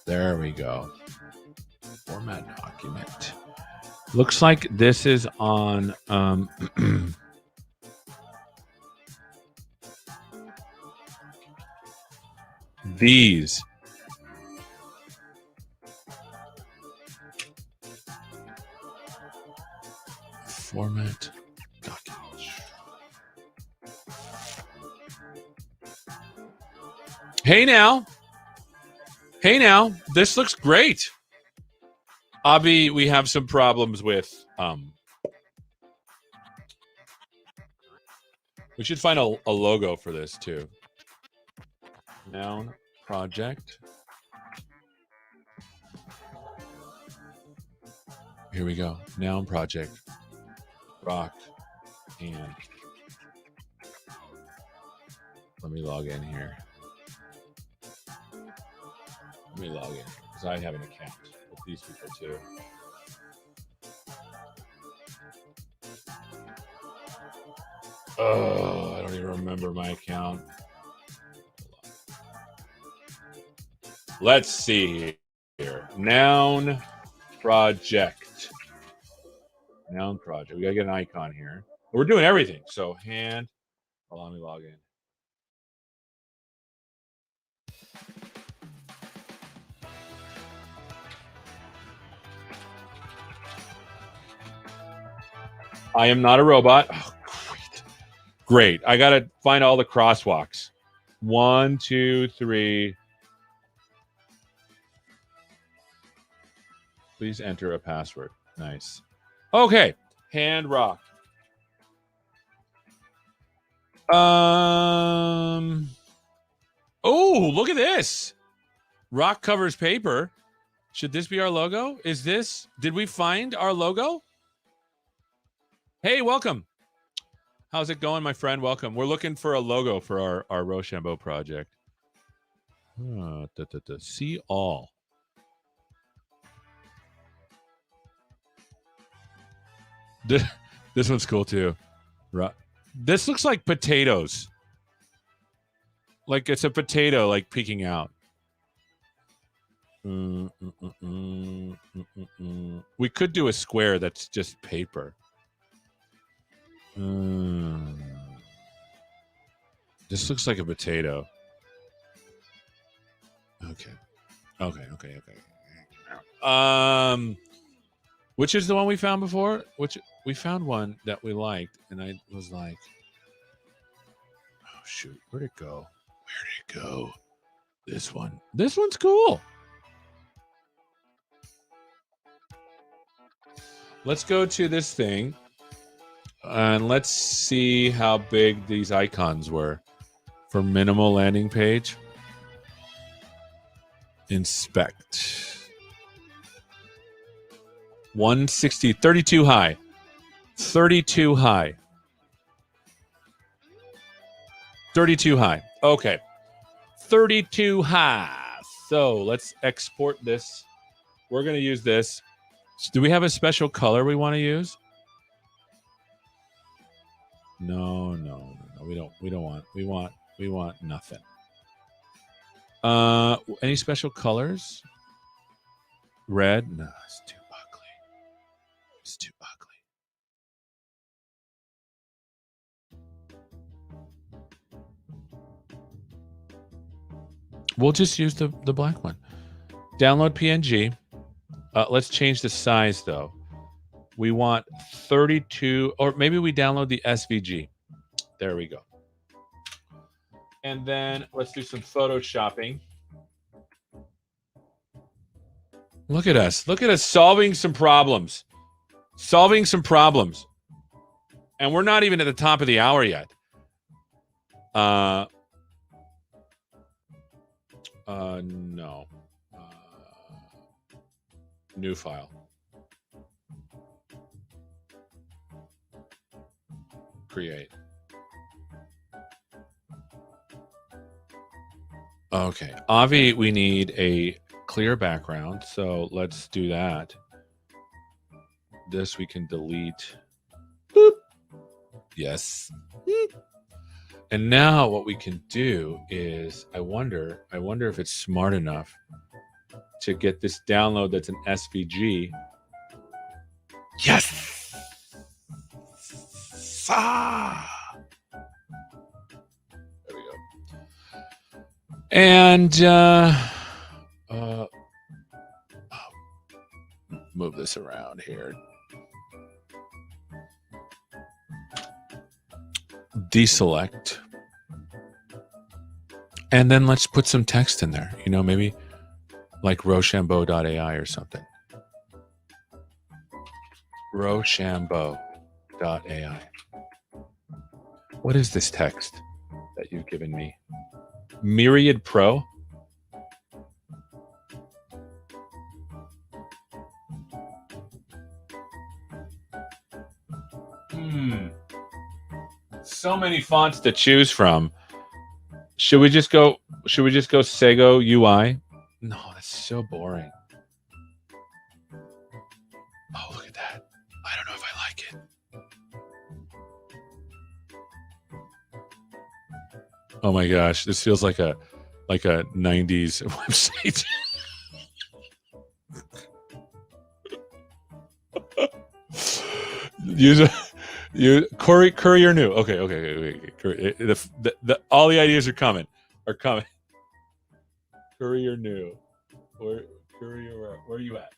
There we go. Format document. Looks like this is on these. Format document. Hey now. Hey now. This looks great. Avi, we have some problems with we should find a logo for this too. Noun project. Here we go. Noun project. Rock and let me log in here. Let me log in because I have an account with these people too. Oh, I don't even remember my account. Let's see here. Noun project. Noun project. We gotta get an icon here. We're doing everything. So hand. Hold on, let me log in. I am not a robot. Oh, great. Great. I got to find all the crosswalks. 1, 2, 3. Please enter a password. Nice. Okay. Hand rock. Oh, look at this. Rock covers paper. Should this be our logo? Is this, did we find our logo? Hey, welcome. How's it going, my friend? Welcome. We're looking for a logo for our Roshambo project. See all. This one's cool too. This looks like potatoes. Like it's a potato like peeking out. We could do a square that's just paper. This looks like a potato. Okay. Which is the one we found before? Which we found one that we liked, and I was like, oh shoot, where'd it go? This one. This one's cool. Let's go to this thing and let's see how big these icons were for minimal landing page. Inspect. 160, 32 high. 32 high. 32 high. Okay. 32 high. So let's export this. We're going to use this. Do we have a special color we want to use? No. We don't want. We want nothing. Any special colors? Red? No, it's too ugly. It's too ugly. We'll just use the black one. Download PNG. Let's change the size though. We want 32, or maybe we download the SVG. There we go. And then let's do some photoshopping. Look at us. Look at us solving some problems. Solving some problems. And we're not even at the top of the hour yet. No. New file. Create. Okay. Avi, we need a clear background. So let's do that. This we can delete. Boop. Yes. Boop. And now what we can do is, I wonder if it's smart enough to get this download that's an SVG. Yes. There we go. And move this around here. deselect. And then let's put some text in there. You know, maybe like Roshambo.ai or something. Roshambo.ai. What is this text that you've given me? Myriad Pro? So many fonts to choose from. Should we just go Sego UI? No, that's so boring. Oh, look at that. I don't know if I like it. Oh my gosh, this feels like a 90s website. Courier new. Okay. All the ideas are coming. Courier new. Where are you at?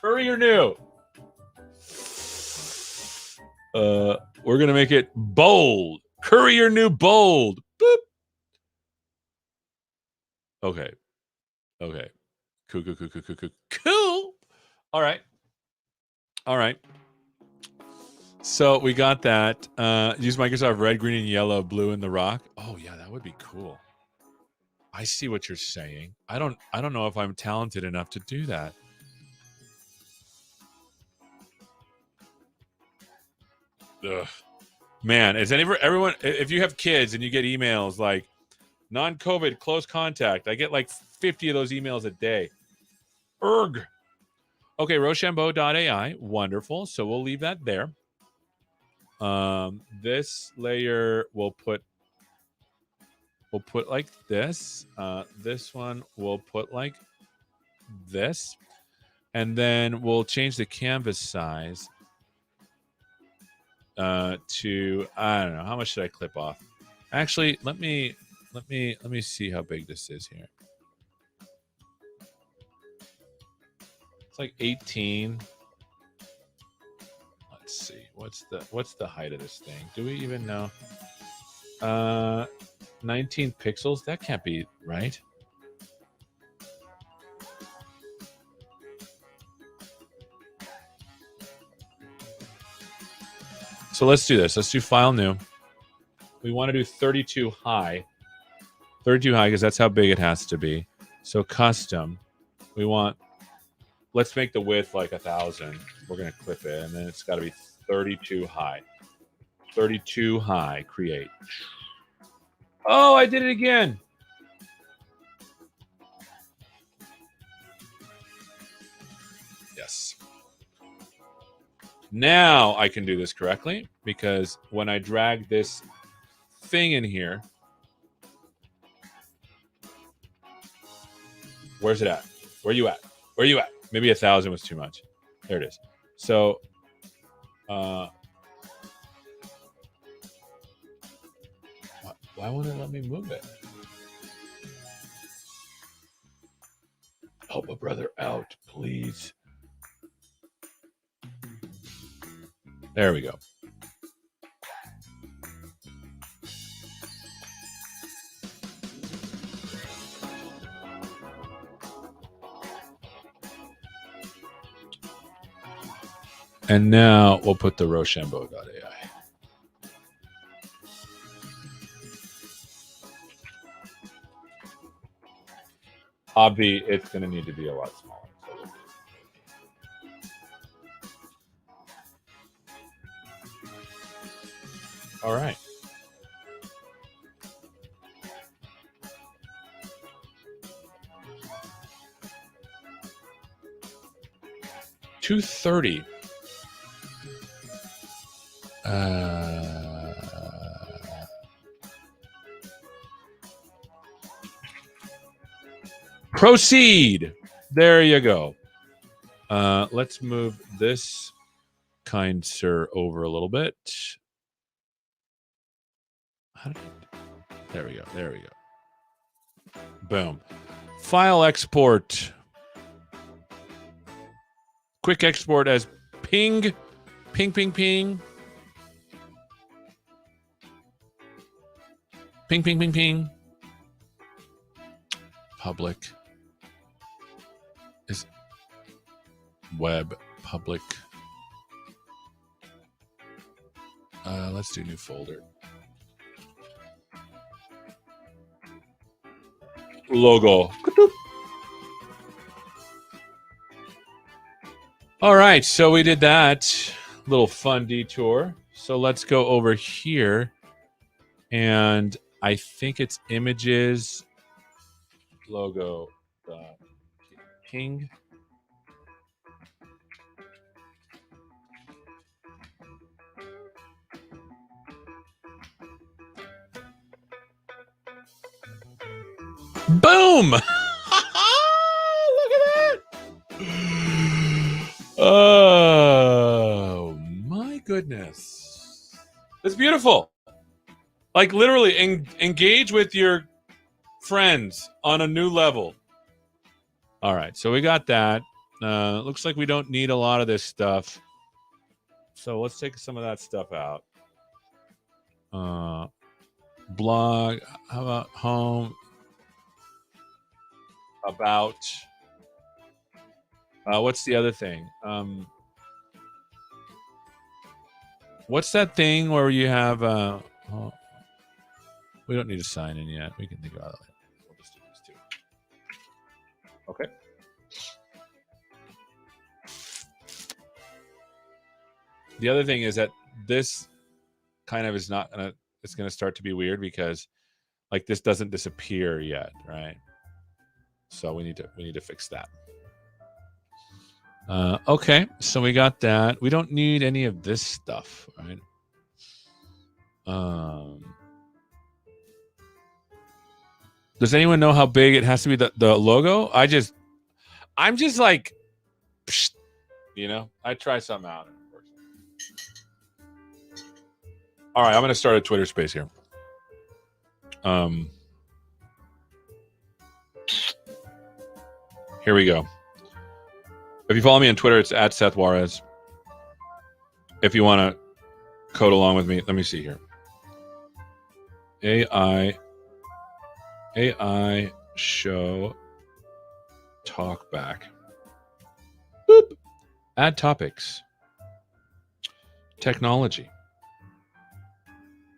Courier new. We're gonna make it bold. Courier new bold. Boop. Okay. Cool. All right. So we got that. Use Microsoft Red, Green, and Yellow, Blue, and the Rock. Oh yeah, that would be cool. I see what you're saying. I don't know if I'm talented enough to do that. Ugh. Man, is everyone? If you have kids and you get emails like non-COVID close contact, I get like 50 of those emails a day. Erg. Okay, Roshambo.ai, wonderful. So we'll leave that there. This layer we'll put like this. This one we'll put like this, and then we'll change the canvas size to, I don't know, how much should I clip off? Actually, let me see how big this is here. It's like 18. Let's see. What's the height of this thing? Do we even know? 19 pixels? That can't be right. So let's do this. Let's do file new. We want to do 32 high. 32 high because that's how big it has to be. So custom. We want, let's make the width like 1,000. We're going to clip it, and then it's got to be 32 high. 32 high, create. Oh, I did it again. Yes. Now I can do this correctly because when I drag this thing in here, where's it at? Where you at? Maybe 1,000 was too much. There it is. So, why won't it let me move it? Help a brother out, please. There we go. And now we'll put the Roshambo.ai. Obvi, it's going to need to be a lot smaller. All right. $230. Proceed. There you go. Let's move this kind sir over a little bit. There we go. Boom. File export. Quick export as ping. Ping, ping, ping, ping. Public is web public. Let's do new folder. Logo. All right, so we did that little fun detour. So let's go over here, and I think it's images logo king. Boom! Look at that! Oh my goodness. It's beautiful. Like literally engage with your friends on a new level. All right, so we got that. Looks like we don't need a lot of this stuff. So let's take some of that stuff out. Blog, how about home? About. What's the other thing? What's that thing where you have... we don't need to sign in yet. We can think about it later. We'll just do these two. Okay. The other thing is that this kind of is not going to... It's going to start to be weird because like this doesn't disappear yet, right? So we need to fix that. Okay, so we got that. We don't need any of this stuff, right? Does anyone know how big it has to be, the logo? I'm just like, psh, you know, I try something out. All right, I'm going to start a Twitter space here. Here we go. If you follow me on Twitter, it's at Seth Juarez. If you want to code along with me, let me see here. AI show talk back. Boop. Add topics. Technology.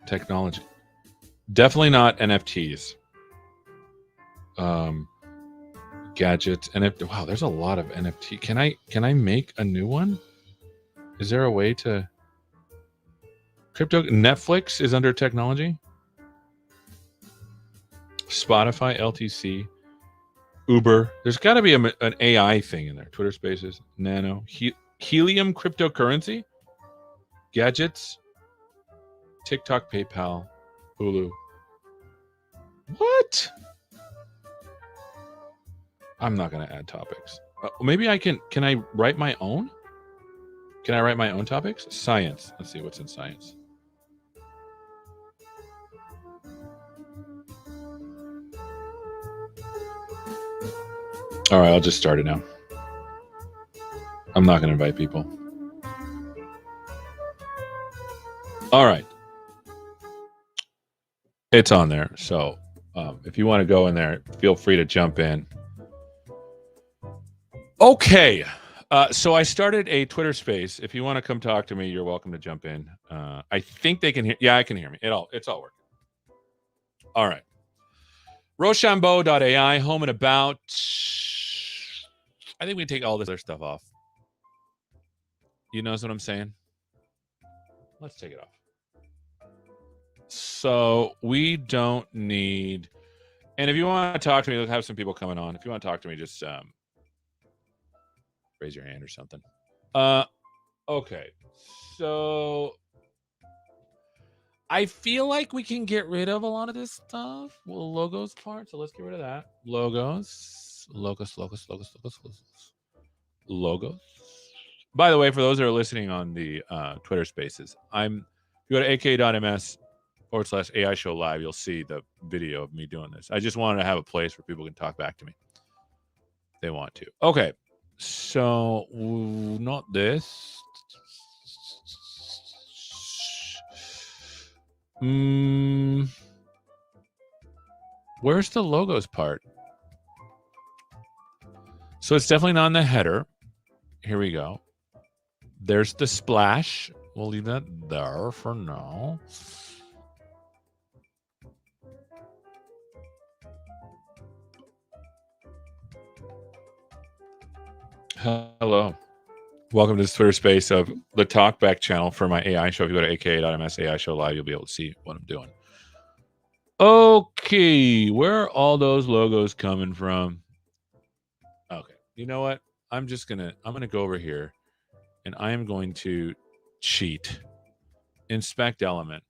Definitely not NFTs. Gadgets. Wow, there's a lot of NFT. Can I make a new one? Is there a way to... Crypto... Netflix is under technology. Spotify, LTC, Uber. There's got to be an AI thing in there. Twitter Spaces, Nano, Helium cryptocurrency, gadgets, TikTok, PayPal, Hulu. What? I'm not going to add topics. Maybe I can. Can I write my own? Can I write my own topics? Science. Let's see what's in science. All right, I'll just start it now. I'm not going to invite people. All right. It's on there. So if you want to go in there, feel free to jump in. Okay. So I started a Twitter space. If you want to come talk to me, you're welcome to jump in. I think they can hear. Yeah, I can hear me. It's all working. All right. Roshambo.ai, home and about. I think we take all this other stuff off. You know what I'm saying? Let's take it off. So we don't need... And if you want to talk to me, we'll have some people coming on. If you want to talk to me, just raise your hand or something. Okay. So I feel like we can get rid of a lot of this stuff. Well, logos part. So let's get rid of that. Logos. By the way, for those that are listening on the Twitter Spaces, if you go to ak.ms/AI show live, you'll see the video of me doing this. I just wanted to have a place where people can talk back to me if they want to. Okay. So not this. Where's the logos part? So it's definitely not in the header. Here we go. There's the splash. We'll leave that there for now. Hello. Welcome to this Twitter space of the Talkback channel for my AI show. If you go to aka.ms AI show live, you'll be able to see what I'm doing. Okay, where are all those logos coming from? Okay, you know what? I'm gonna go over here and I am going to cheat. Inspect element.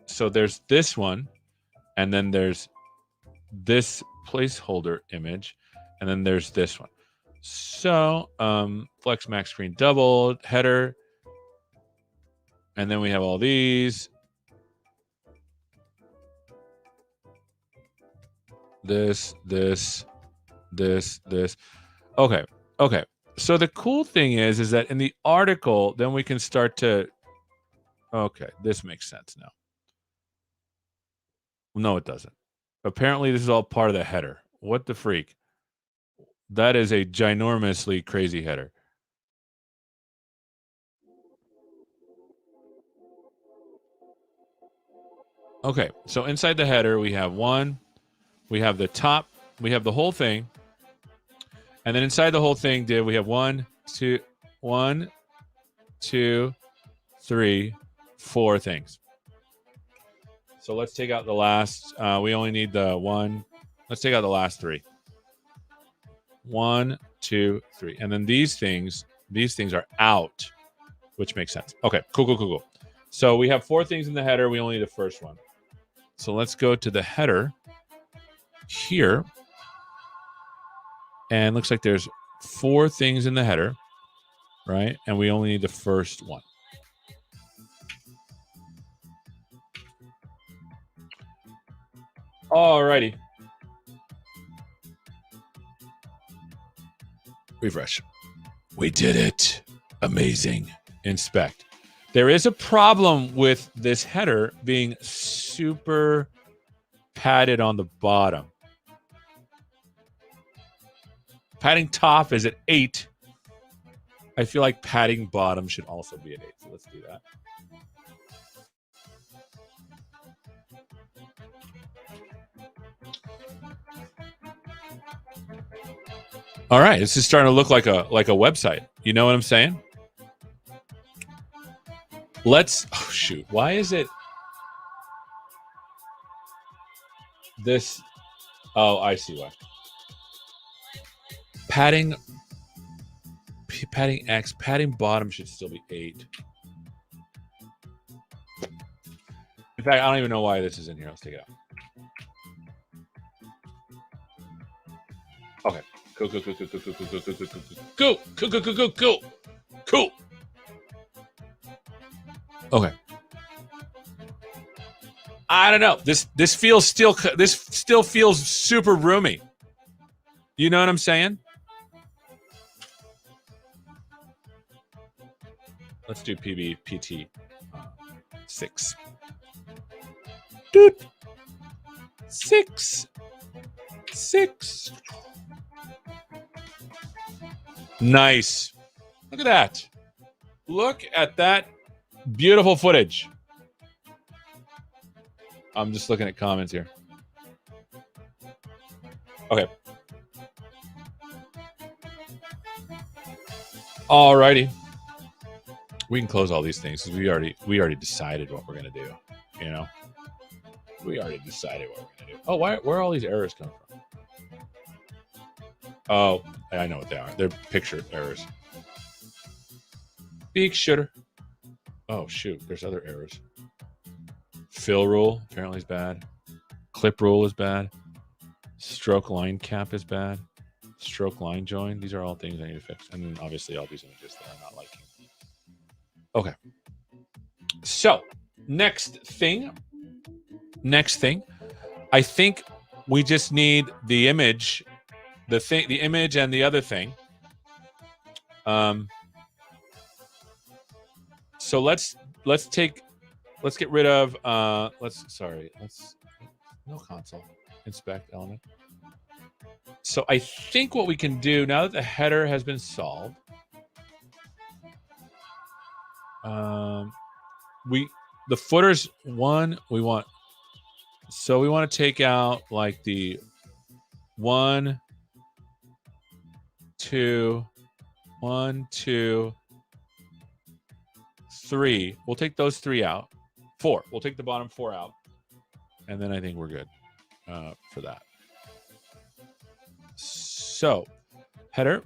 So there's this one, and then there's this placeholder image, and then there's this one. So flex max screen doubled, header, and then we have all these. This. Okay. So the cool thing is that in the article, then we can start to. Okay, this makes sense now. No, it doesn't. Apparently, this is all part of the header. What the freak? That is a ginormously crazy header. Okay, so inside the header, we have we have the top, we have the whole thing. And then inside the whole thing, we have 1, 2, 3, 4 things. So let's take out the last. We only need the 1. Let's take out the last 3. 1, 2, 3, and then these things are out, which makes sense. Okay, cool. So we have 4 things in the header. We only need the first one. So let's go to the header here, and looks like there's 4 things in the header, right? And we only need the first one. Alrighty. Refresh. We did it. Amazing. Inspect. There is a problem with this header being super padded on the bottom. Padding top is at 8. I feel like padding bottom should also be at 8. So let's do that. All right, this is starting to look like a website. You know what I'm saying? Oh shoot, why is it this? Oh, I see why. Padding X, padding bottom should still be 8. In fact, I don't even know why this is in here. Let's take it out. Okay. Cool. Okay. I don't know. This still feels super roomy. You know what I'm saying? Let's do PT 6. Dude. 6. Nice. Look at that. Look at that beautiful footage. I'm just looking at comments here. Okay. Alrighty. We can close all these things because we already decided what we're gonna do. You know, we already decided what we're gonna do. Oh, where are all these errors coming from? Oh, I know what they are. They're picture errors. Big shooter. Oh shoot, there's other errors. Fill rule apparently is bad. Clip rule is bad. Stroke line cap is bad. Stroke line join. These are all things I need to fix. And then obviously all these images that I'm not liking. Okay. So next thing. I think we just need the image, the image and the other thing. So let's get rid of let's No console. Inspect element. So I think what we can do now that the header has been solved, the footer's one. We want to take out like the 1, 2, 1, 2, 3. We'll take those 3 out. 4. We'll take the bottom 4 out, and then I think we're good for that. So header,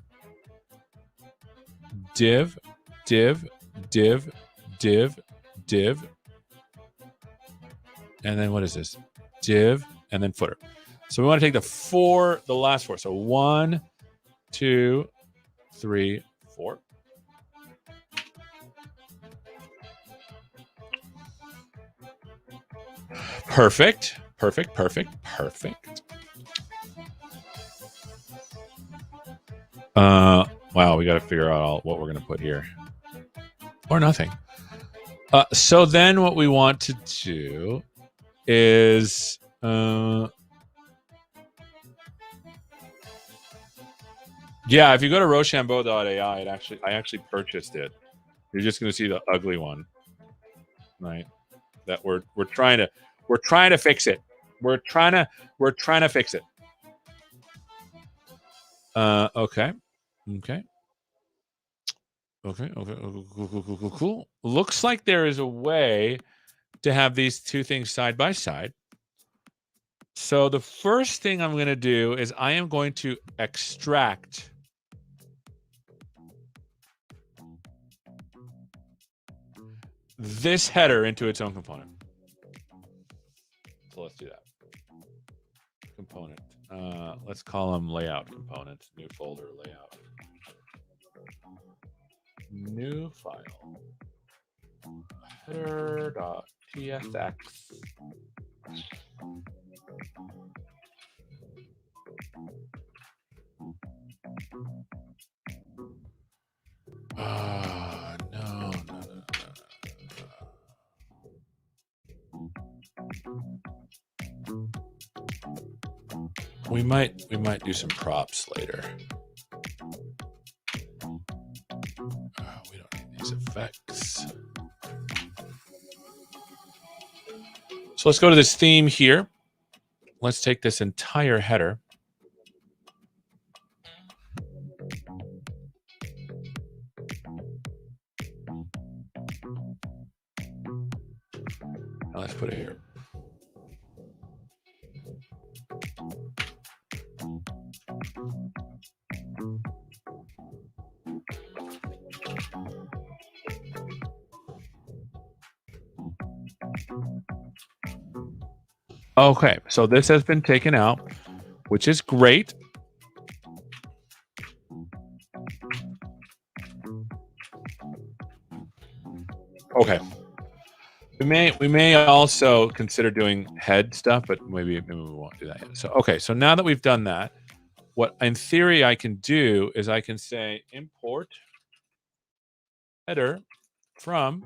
div, div, div, div, div, and then what is this? Div, and then footer. So we want to take the last 4. So 1, 2, 3, 4. Perfect. Perfect. Perfect. Perfect. Wow, we got to figure out what we're going to put here. Or nothing. So then what we want to do is yeah, if you go to Roshambo.ai, I actually purchased it. You're just going to see the ugly one, right? That we're trying to fix it. We're trying to fix it. Okay. Cool. Looks like there is a way to have these two things side by side. So the first thing I'm going to do is I am going to extract this header into its own component. So let's do that. Component. Let's call them layout component. New folder layout. New file. Header.tsx. No. We might do some props later. We don't need these effects. So let's go to this theme here. Let's take this entire header. Now let's put it here. Okay, so this has been taken out, which is great. Okay. We may also consider doing head stuff, but maybe we won't do that yet. So okay, so now that we've done that, what in theory I can do is I can say import header from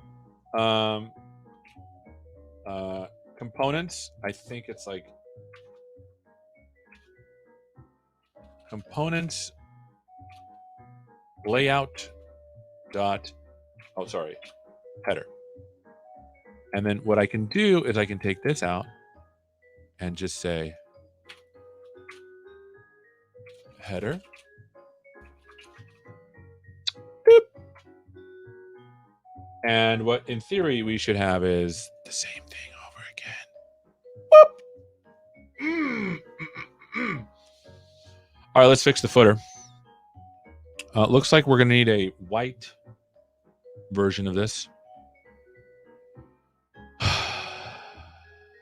components. I think it's like components layout dot header. And then what I can do is I can take this out and just say header. Boop. And what in theory we should have is the same thing over again. Boop. All right, let's fix the footer. Looks like we're going to need a white version of this.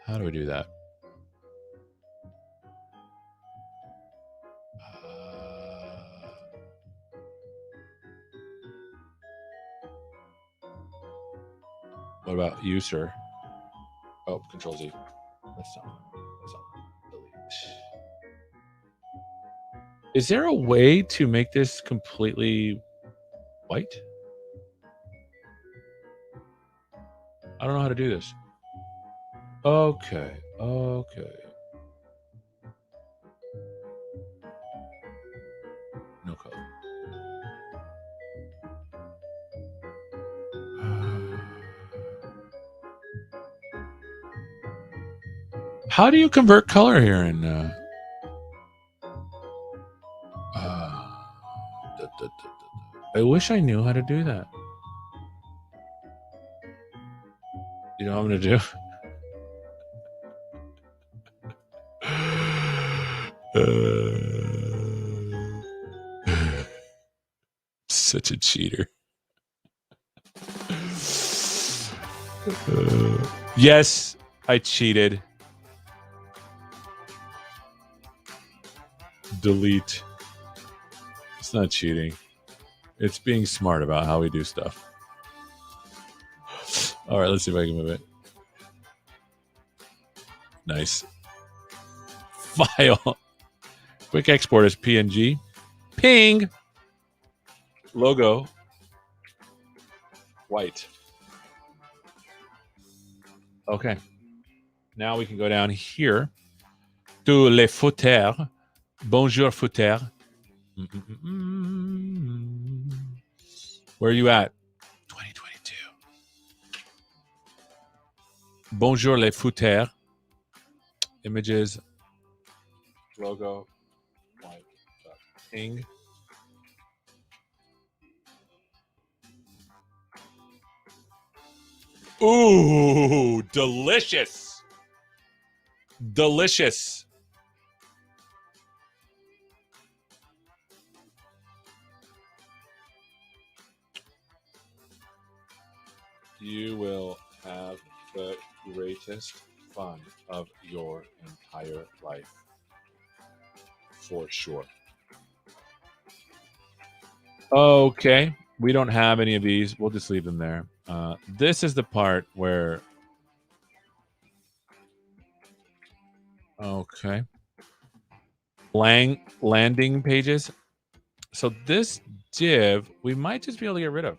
How do we do that? What about user? Oh, Control Z. That's not delete. Is there a way to make this completely white? I don't know how to do this. Okay. How do you convert color here in I wish I knew how to do that. You know what I'm gonna do? Such a cheater. Yes, I cheated. Delete. It's not cheating. It's being smart about how we do stuff. All right, let's see if I can move it. Nice. File. Quick export as PNG. Ping. Logo. White. Okay. Now we can go down here to les footers. Bonjour footer. Where are you at? 2022. Bonjour les footers. Images. Logo. White. Ping. Ooh, delicious. Delicious. You will have the greatest fun of your entire life. For sure. Okay. We don't have any of these. We'll just leave them there. This is the part where... Okay. Landing pages. So this div, we might just be able to get rid of.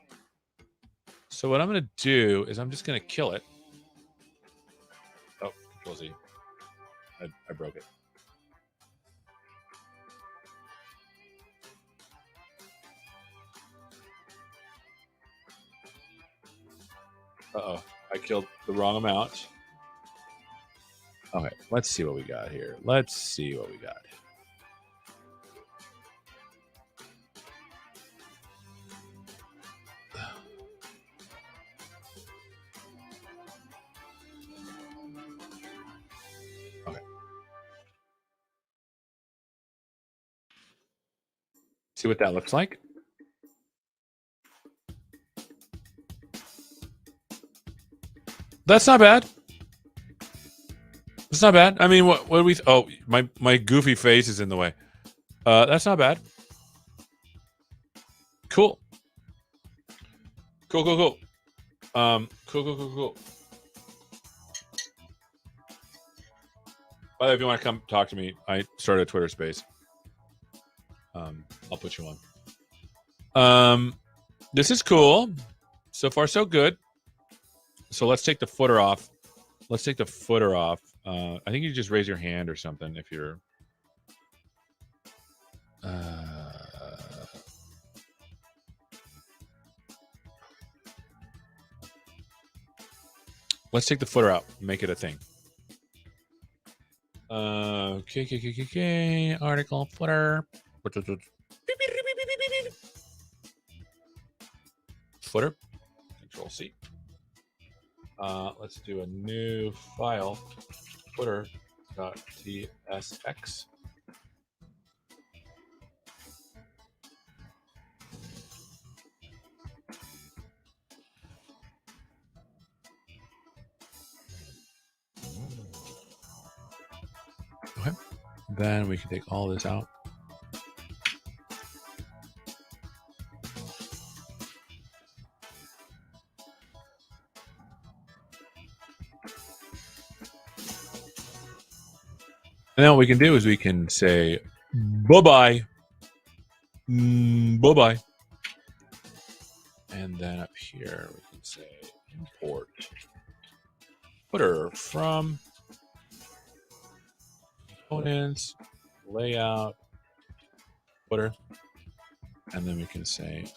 So what I'm going to do is I'm just going to kill it. Oh, Control Z. I broke it. Uh-oh. I killed the wrong amount. Okay, let's see what we got here. Let's see what we got. Okay. See what that looks like. That's not bad. That's not bad. I mean, what do we... Oh, my goofy face is in the way. That's not bad. Cool. Cool. Cool. By the way, if you want to come talk to me, I started a Twitter space. I'll put you on. This is cool. So far, so good. So let's take the footer off. I think you just raise your hand or something if you're... Let's take the footer out. Make it a thing. Okay. Article footer. Footer. Control C. Let's do a new file. Footer.tsx. Okay. Then we can take all this out. And then what we can do is we can say bye-bye. Bye-bye. And then up here we can say import footer from components, layout, footer. And then we can say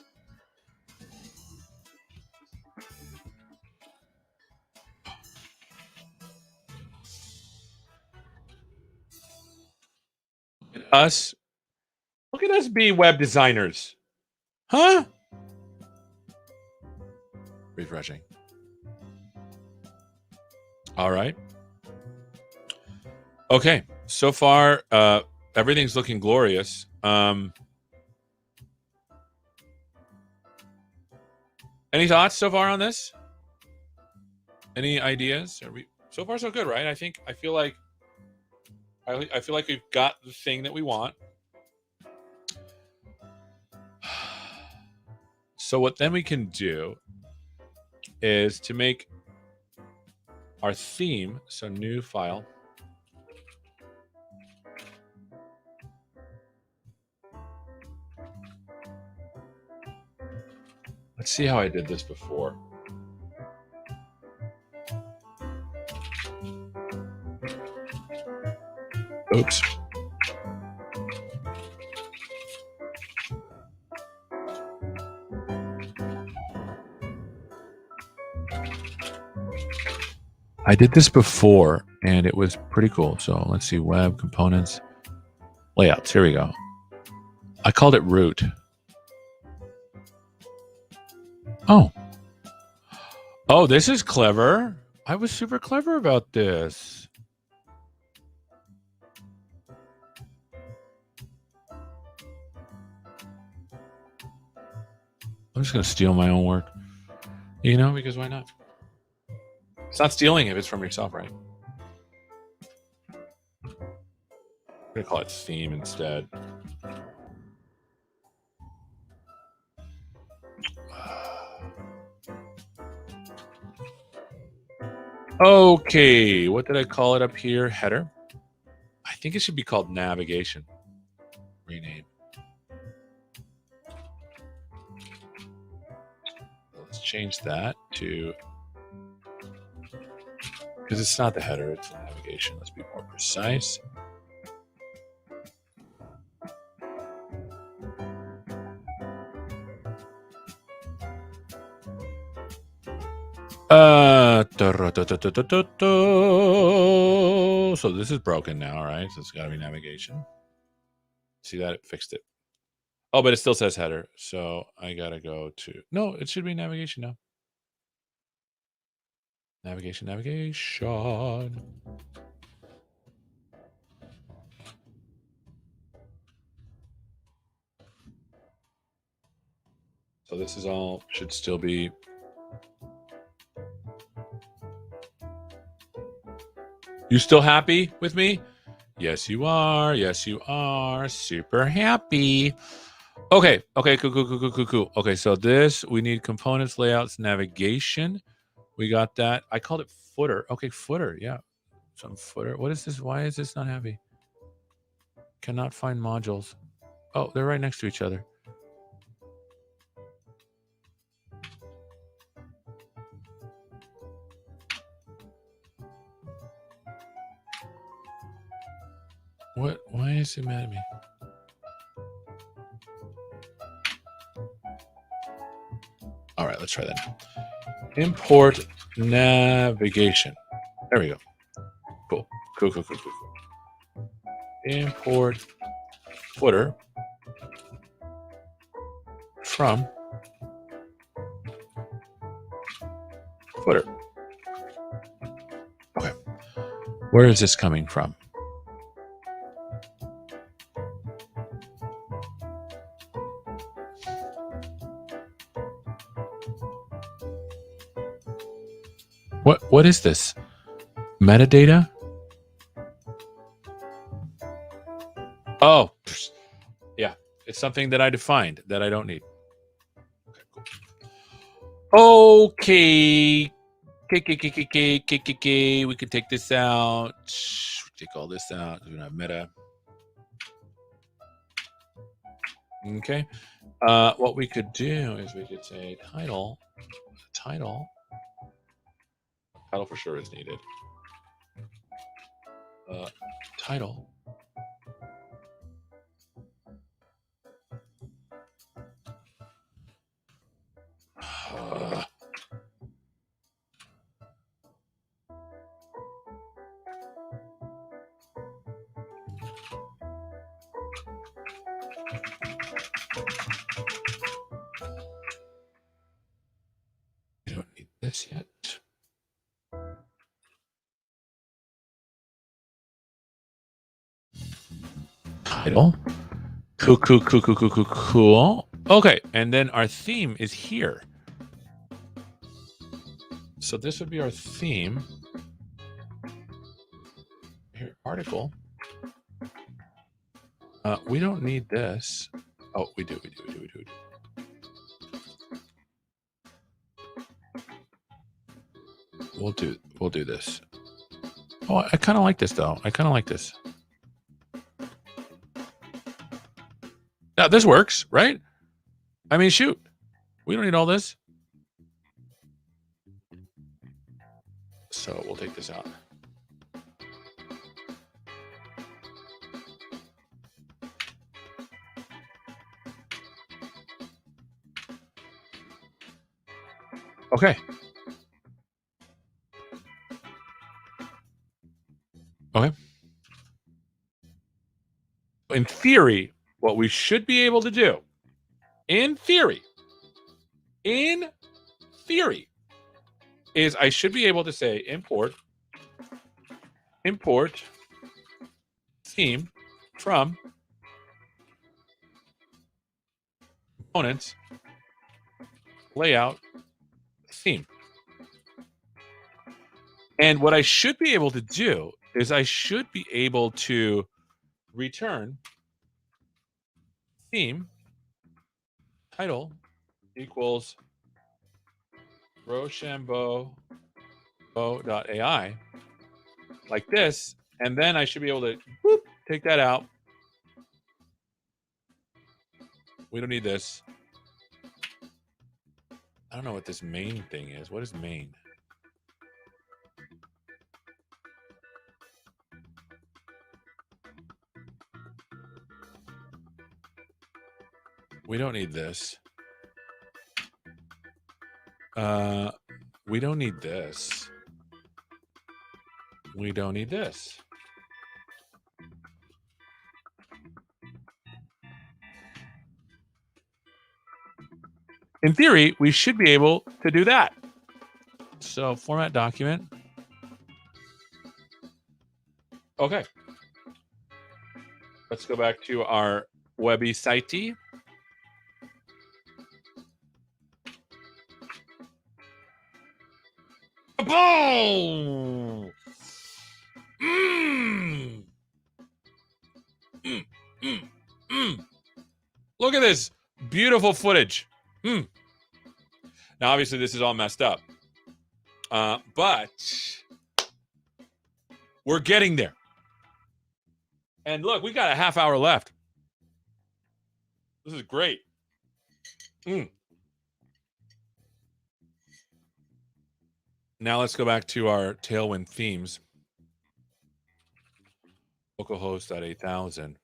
us. Look at us be web designers. Huh? Refreshing. All right. Okay. So far, everything's looking glorious. Any thoughts so far on this? Any ideas? Are we so far so good, right? I feel like we've got the thing that we want. So what then we can do is to make our theme, so new file. Let's see how I did this before. Oops. I did this before and it was pretty cool. So let's see, web components, layouts. Here we go. I called it root. Oh, this is clever. I was super clever about this. I'm just going to steal my own work, because why not? It's not stealing if it's from yourself, right? I'm going to call it theme instead. Okay, what did I call it up here? Header. I think it should be called navigation. Rename. Let's change that to, because it's not the header, it's the navigation. Let's be more precise. So this is broken now, right? So it's got to be navigation. See that? It fixed it. Oh, but it still says header. So I got to go to, no, it should be navigation now. Navigation. So this is all, should still be. You still happy with me? Yes, you are. Yes, you are. Super happy. Okay, cool. Okay, so this, we need components, layouts, navigation. We got that. I called it footer. Okay, footer, yeah. Some footer. What is this? Why is this not happy? Cannot find modules. Oh, they're right next to each other. What? Why is it mad at me? All right, let's try that. Import navigation. There we go. Cool. Import footer from footer. Okay. Where is this coming from? What is this? Metadata? Oh, yeah. It's something that I defined that I don't need. Okay, cool. Okay. We can take this out. Take all this out. We don't have meta. Okay. What we could do is we could say title. Title for sure is needed. Title. this yet. Title. Cool. Okay, and then our theme is here. So this would be our theme. Here, article. We don't need this. Oh, we do. We'll do this. Oh, I kind of like this though. I kind of like this. Now this works, right? I mean, shoot, we don't need all this. So we'll take this out. Okay. Okay. In theory, what we should be able to do, in theory, is I should be able to say import theme from components layout theme. And what I should be able to do is I should be able to return theme title equals Roshambo.ai like this, and then I should be able to take that out. We don't need this. I don't know what this main thing is. What is main? We don't need this. We don't need this. We don't need this. In theory, we should be able to do that. So format document. Okay. Let's go back to our webby site. Boom! Look at this beautiful footage. Now, obviously, this is all messed up. But we're getting there. And look, we got a half hour left. This is great. Now let's go back to our Tailwind themes. Localhost at 8,000.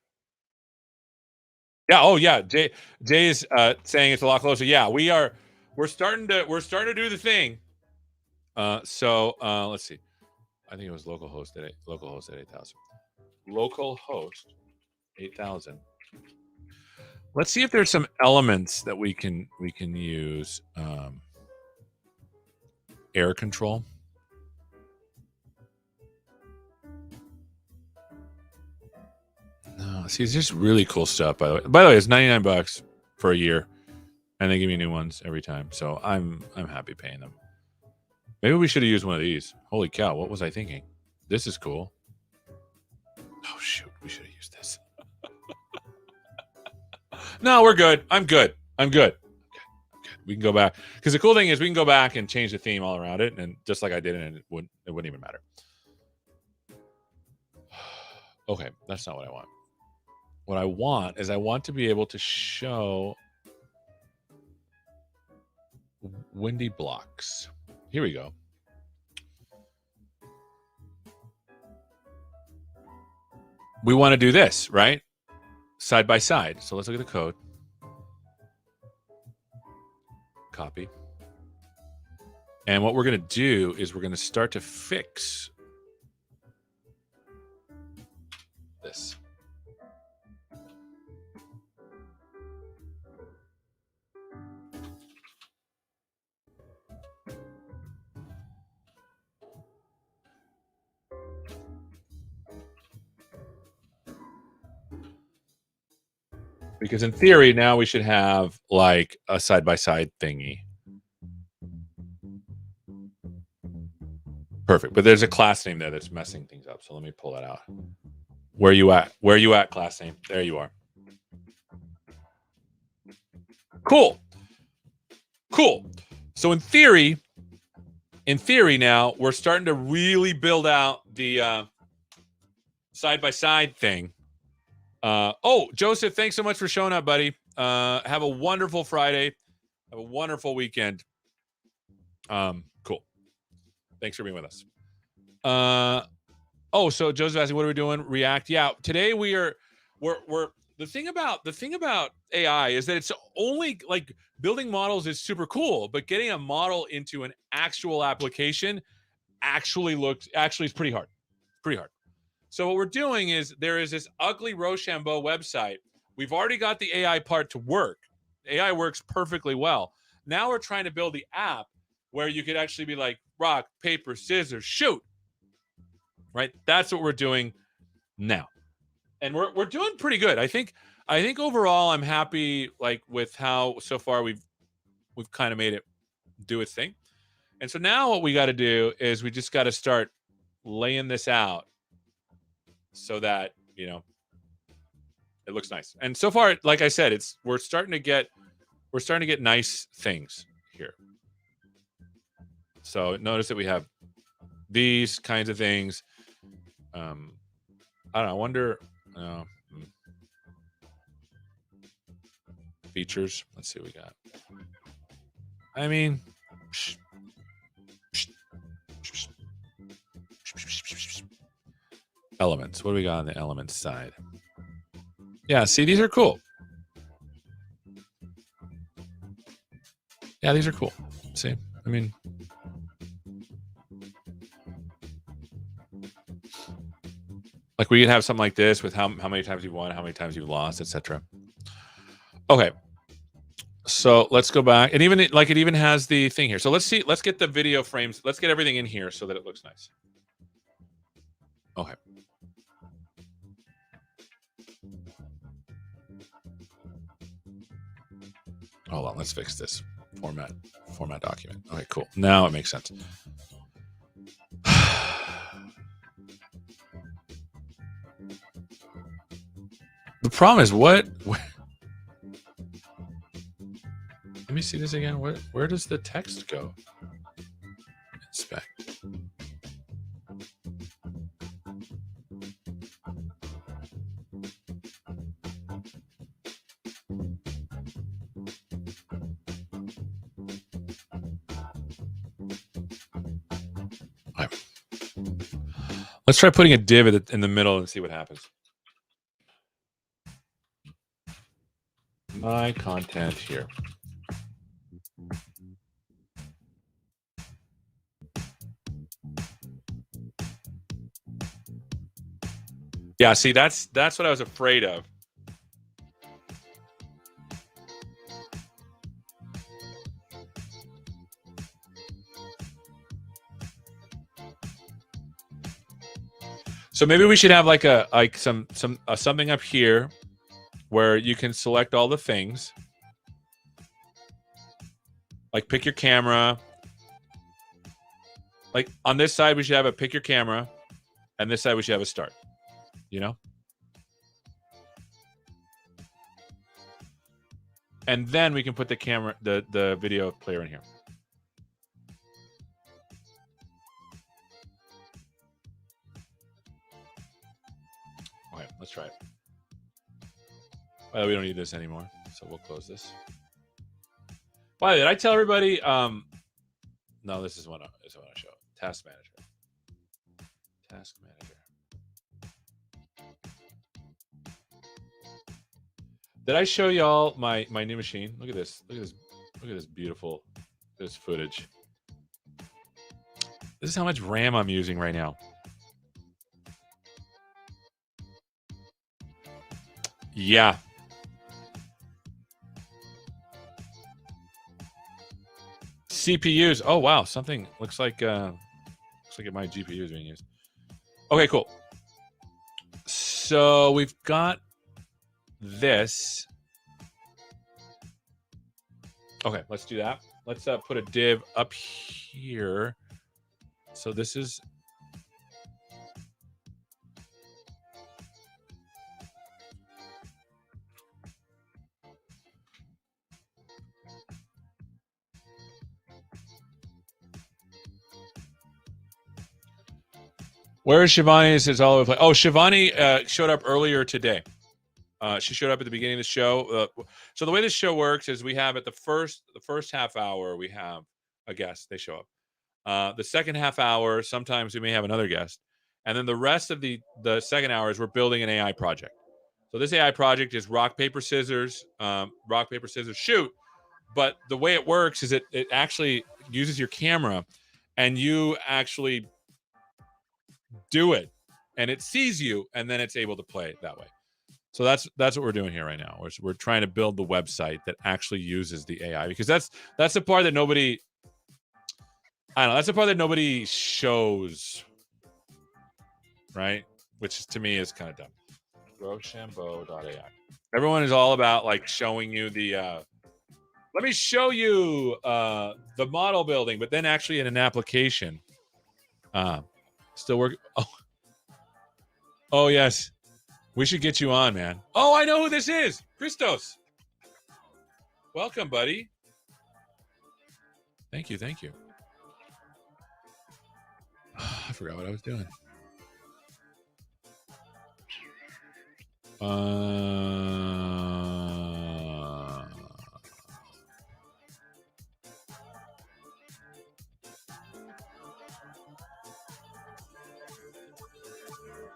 Yeah. Oh, yeah. Jay is saying it's a lot closer. Yeah, we're starting to do the thing. So let's see. I think it was localhost at 8,000. Localhost 8,000. Let's see if there's some elements that we can use. Air control. No, see, it's just really cool stuff. By the way, it's $99 for a year, and they give me new ones every time. So I'm happy paying them. Maybe we should have used one of these. Holy cow! What was I thinking? This is cool. Oh shoot, we should have used this. No, we're good. I'm good. Okay. We can go back because the cool thing is we can go back and change the theme all around it, and just like I did, and it wouldn't even matter. Okay, that's not what I want. What I want is I want to be able to show windy blocks. Here we go. We want to do this, right? Side by side. So let's look at the code. Copy. And what we're going to do is we're going to start to fix this. Because in theory, now we should have like a side-by-side thingy. Perfect. But there's a class name there that's messing things up. So let me pull that out. Where you at? Where you at, class name? There you are. Cool. Cool. So in theory now, we're starting to really build out the side-by-side thing. Oh, Joseph, thanks so much for showing up, buddy. Have a wonderful Friday. Have a wonderful weekend. Cool. Thanks for being with us. Oh, so Joseph asking, what are we doing? React. Yeah, today we're the thing about AI is that it's only like building models is super cool, but getting a model into an actual application actually is pretty hard. Pretty hard. So what we're doing is there is this ugly Roshambo website. We've already got the AI part to work. AI works perfectly well. Now we're trying to build the app where you could actually be like rock, paper, scissors, shoot. Right? That's what we're doing now. And we're doing pretty good. I think overall I'm happy like with how so far we've kind of made it do its thing. And so now what we got to do is we just got to start laying this out so that, you know, it looks nice. And so far, like I said, we're starting to get nice things here. So notice that we have these kinds of things. I don't know. I wonder. Features. Let's see what we got. I mean, elements. What do we got on the elements side? Yeah, see, these are cool. Yeah, these are cool. See, I mean, like we could have something like this with how many times you've won, how many times you've lost, etc. Okay. So let's go back. And even it even has the thing here. So let's get the video frames. Let's get everything in here so that it looks nice. Okay. Hold on, let's fix this. Format document. Okay, cool. Now it makes sense. The problem is what let me see this again. Where does the text go? Inspect. Okay. Let's try putting a div in the middle and see what happens. My content here. Yeah, see, that's what I was afraid of. So maybe we should have like something up here where you can select all the things. Like pick your camera. Like on this side we should have a pick your camera, and this side we should have a start. You know? And then we can put the camera, the video player in here. Okay, let's try it. Well, we don't need this anymore, so we'll close this. By the way, did I tell everybody? No, this is what I show. Task manager. Task manager. Did I show y'all my new machine? Look at this. Look at this beautiful footage. This is how much RAM I'm using right now. Yeah. CPUs. Oh wow, something looks like my GPU is being used. Okay, cool. So we've got this. Okay, let's do that. Let's put a div up here. So this is. Where is Shivani? It says all over the place. Oh, Shivani showed up earlier today. She showed up at the beginning of the show. So the way this show works is we have at the first half hour we have a guest. They show up. The second half hour sometimes we may have another guest, and then the rest of the second hour is we're building an AI project. So this AI project is rock paper scissors, shoot. But the way it works is it actually uses your camera, and you actually do it, and it sees you, and then it's able to play it that way. So that's what we're doing here right now. We're trying to build the website that actually uses the AI, because that's the part that nobody, I don't know, that's the part that nobody shows, right? Which to me is kind of dumb. Roshambo.ai. Everyone is all about like showing you the let me show you the model building, but then actually in an application still work. Oh yes. We should get you on, man. Oh, I know who this is. Christos. Welcome, buddy. Thank you. I forgot what I was doing.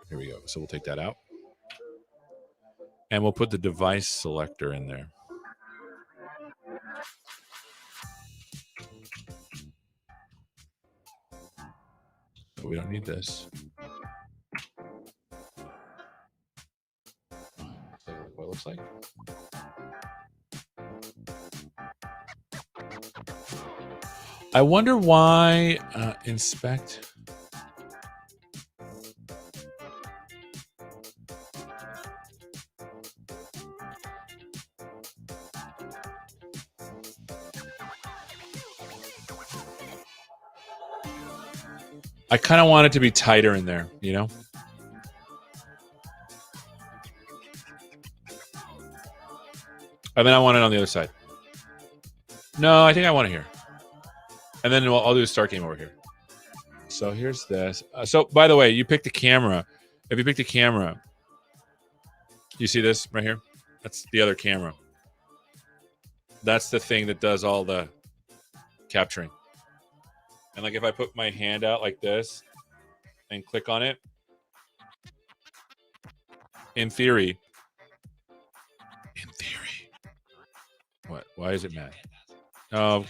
Here we go. So we'll take that out. And we'll put the device selector in there. But we don't need this. So what it looks like. I wonder why inspect. I kind of want it to be tighter in there, you know? And then I want it on the other side. No, I think I want it here. And then I'll do a start game over here. So here's this. So by the way, you picked the camera. If you picked a camera, you see this right here? That's the other camera. That's the thing that does all the capturing. And like if I put my hand out like this and click on it, in theory. What? Why is it mad? Oh,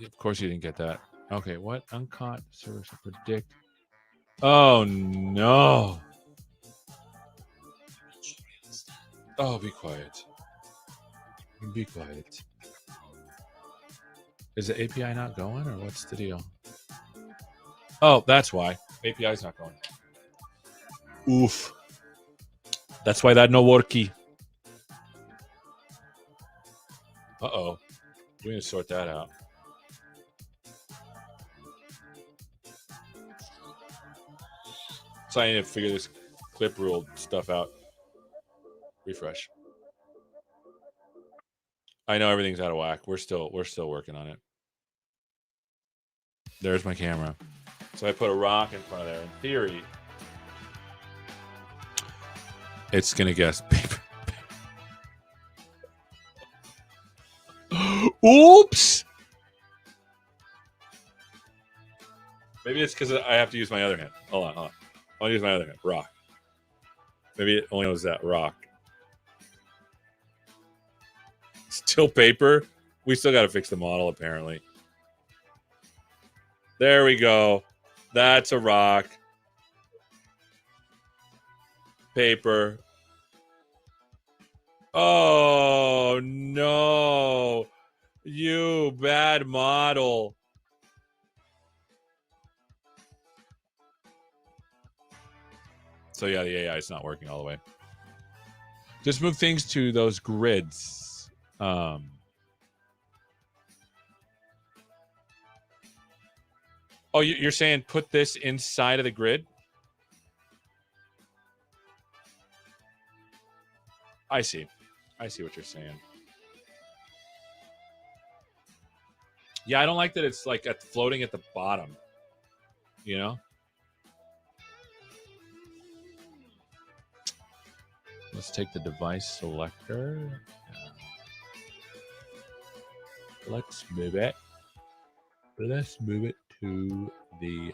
of course you didn't get that. Okay, what? Uncaught service to predict. Oh no. Oh, be quiet. Be quiet. Is the API not going, or what's the deal? Oh, that's why. API's not going. Oof. That's why that no worky. Uh-oh. We need to sort that out. So I need to figure this clip rule stuff out. Refresh. I know everything's out of whack. We're still working on it. There's my camera. So I put a rock in front of there. In theory, it's gonna guess paper. Oops. Maybe it's because I have to use my other hand. Hold on. I'll use my other hand. Rock. Maybe it only knows that rock. Still paper. We still got to fix the model, apparently. There we go. That's a rock. Paper. Oh, no. You bad model. So, yeah, the AI is not working all the way. Just move things to those grids. Oh, you're saying put this inside of the grid? I see. I see what you're saying. Yeah, I don't like that it's like floating at the bottom. You know? Let's take the device selector. Let's move it. Let's move it to the.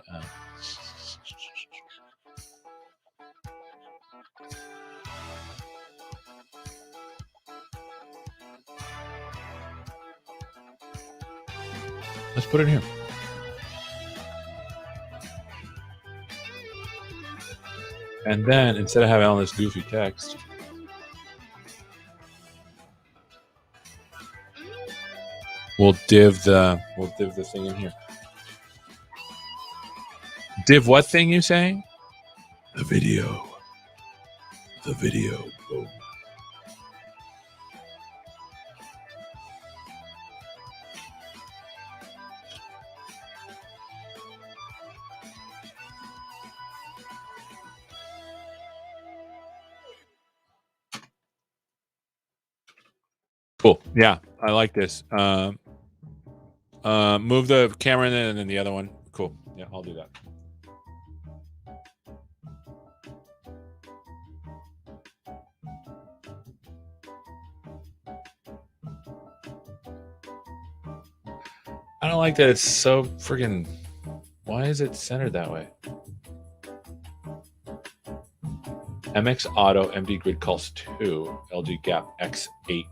Let's put it here. And then instead of having all this goofy text, we'll div the thing in here. Div what thing you saying? The video. The video. Boom. Cool. Yeah, I like this. Move the camera in and then the other one. Cool. Yeah, I'll do that. I don't like that it's so friggin'. Why is it centered that way? MX Auto MD Grid calls 2 LG Gap X8.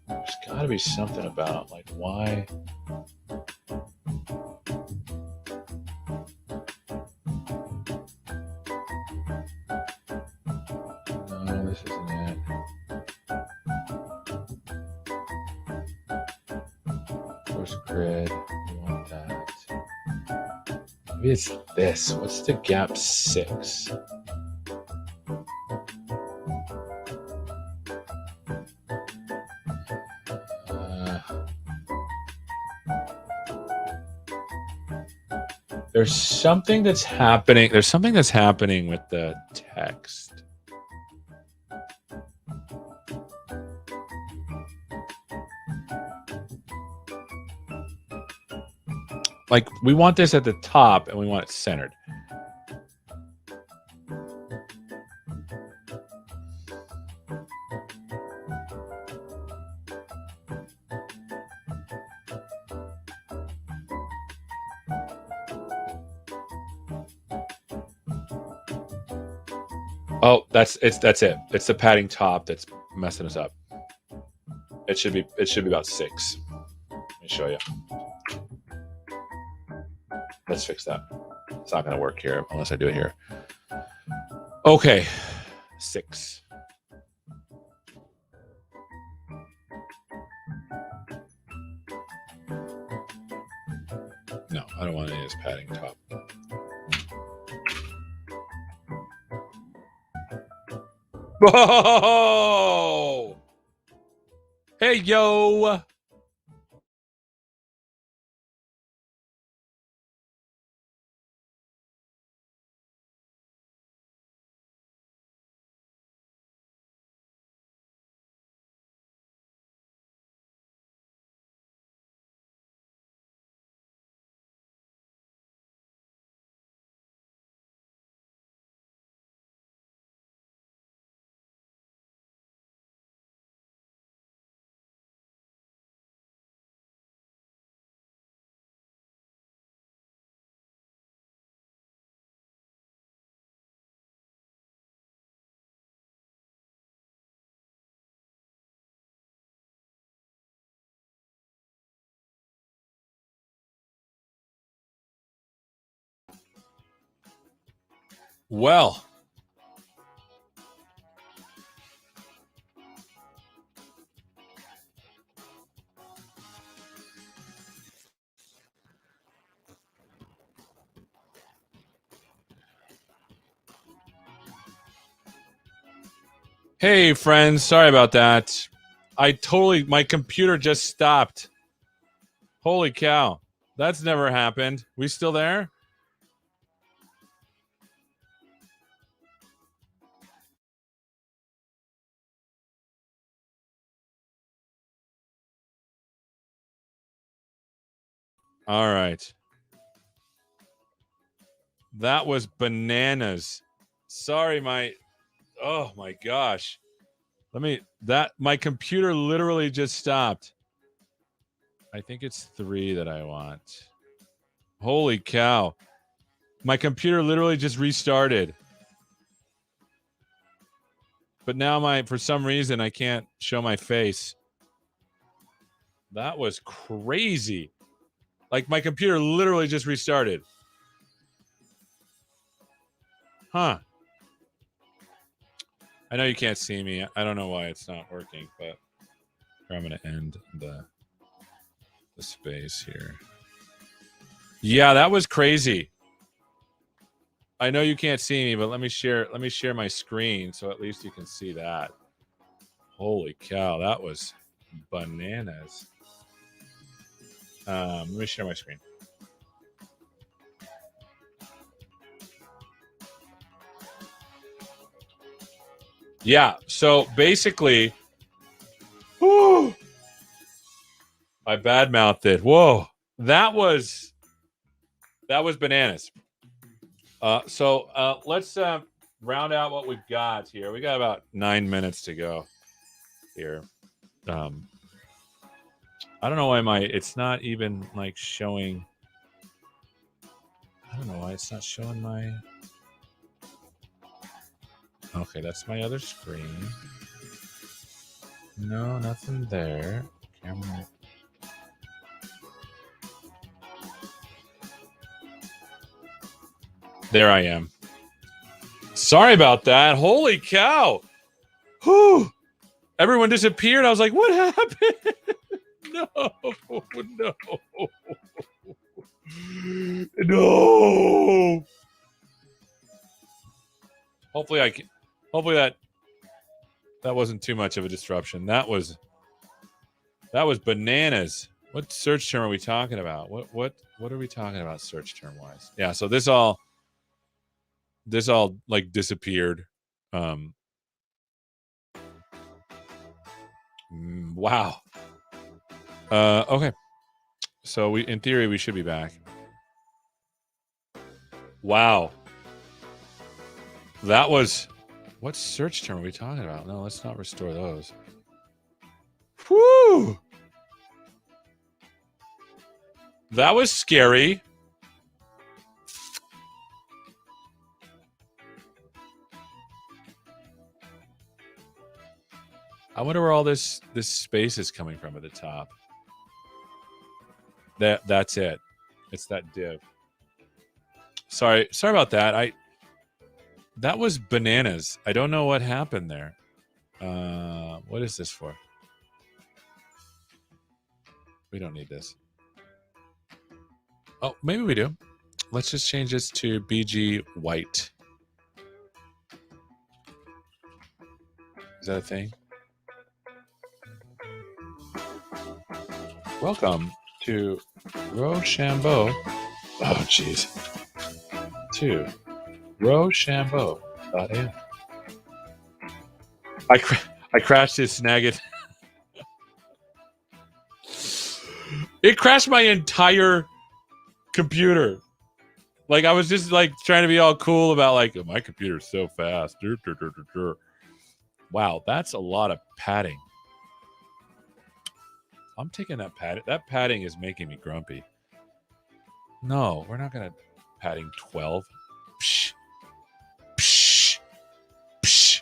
There's got to be something about like why. No, this isn't it. Course grid. We want that. Maybe it's this. What's the gap 6? There's something that's happening. There's something that's happening with the text. Like we want this at the top and we want it centered. Oh, that's it. It's the padding top that's messing us up. It should be about 6. Let me show you. Let's fix that. It's not going to work here unless I do it here. Okay, 6. No, I don't want any of this padding top. Whoa! Hey, yo! Well, hey, friends. Sorry about that. my computer just stopped. Holy cow. That's never happened. We still there? All right. That was bananas. Sorry, oh my gosh. My computer literally just stopped. I think it's 3 that I want. Holy cow. My computer literally just restarted. But now for some reason, I can't show my face. That was crazy. Like, my computer literally just restarted. Huh. I know you can't see me. I don't know why it's not working, but I'm going to end the space here. Yeah, that was crazy. I know you can't see me, but let me share my screen so at least you can see that. Holy cow, that was bananas. Let me share my screen. Yeah, so basically, whew, I badmouthed it. Whoa, that was bananas. So let's round out what we've got here. We got about 9 minutes to go here. I don't know why it's not even like showing. I don't know why it's not showing my. Okay, that's my other screen. No, nothing there. Camera. There I am. Sorry about that. Holy cow. Whew. Everyone disappeared. I was like, what happened? No. No. Hopefully that wasn't too much of a disruption. That was bananas. What search term are we talking about? What are we talking about search term wise? Yeah, so this all like disappeared. Wow. Okay. So in theory we should be back. Wow. That was what search term are we talking about? No, let's not restore those. Whew. That was scary. I wonder where all this space is coming from at the top. That's it. It's that div. Sorry about that. That was bananas. I don't know what happened there. What is this for? We don't need this. Oh, maybe we do. Let's just change this to BG white. Is that a thing? Welcome to Roshambo. Oh, jeez. To Roshambo.am. I crashed it, Snagit. It crashed my entire computer. Like, I was just like trying to be all cool about like, oh, my computer's so fast. Wow, that's a lot of padding. I'm taking that padding. That padding is making me grumpy. No, we're not gonna padding 12. Psh, psh, psh.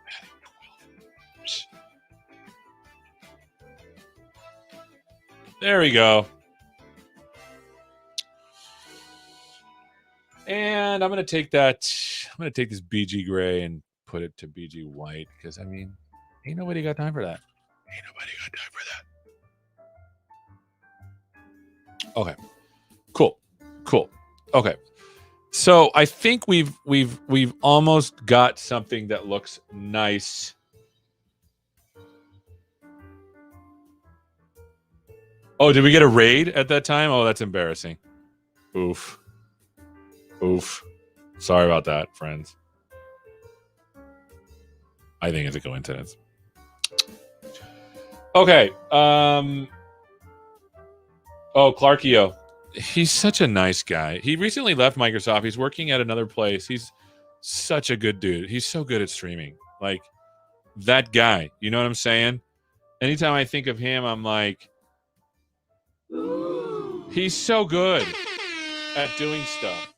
Padding 12. Psh. There we go. And I'm gonna take this BG gray and put it to BG white because I mean, ain't nobody got time for that. Ain't nobody got time for that. Okay. Cool. Okay. So I think we've almost got something that looks nice. Oh, did we get a raid at that time? Oh, that's embarrassing. Oof. Oof. Sorry about that, friends. I think it's a coincidence. Okay. Oh, Clarkio. He's such a nice guy. He recently left Microsoft. He's working at another place. He's such a good dude. He's so good at streaming. Like that guy. You know what I'm saying? Anytime I think of him, I'm like, he's so good at doing stuff.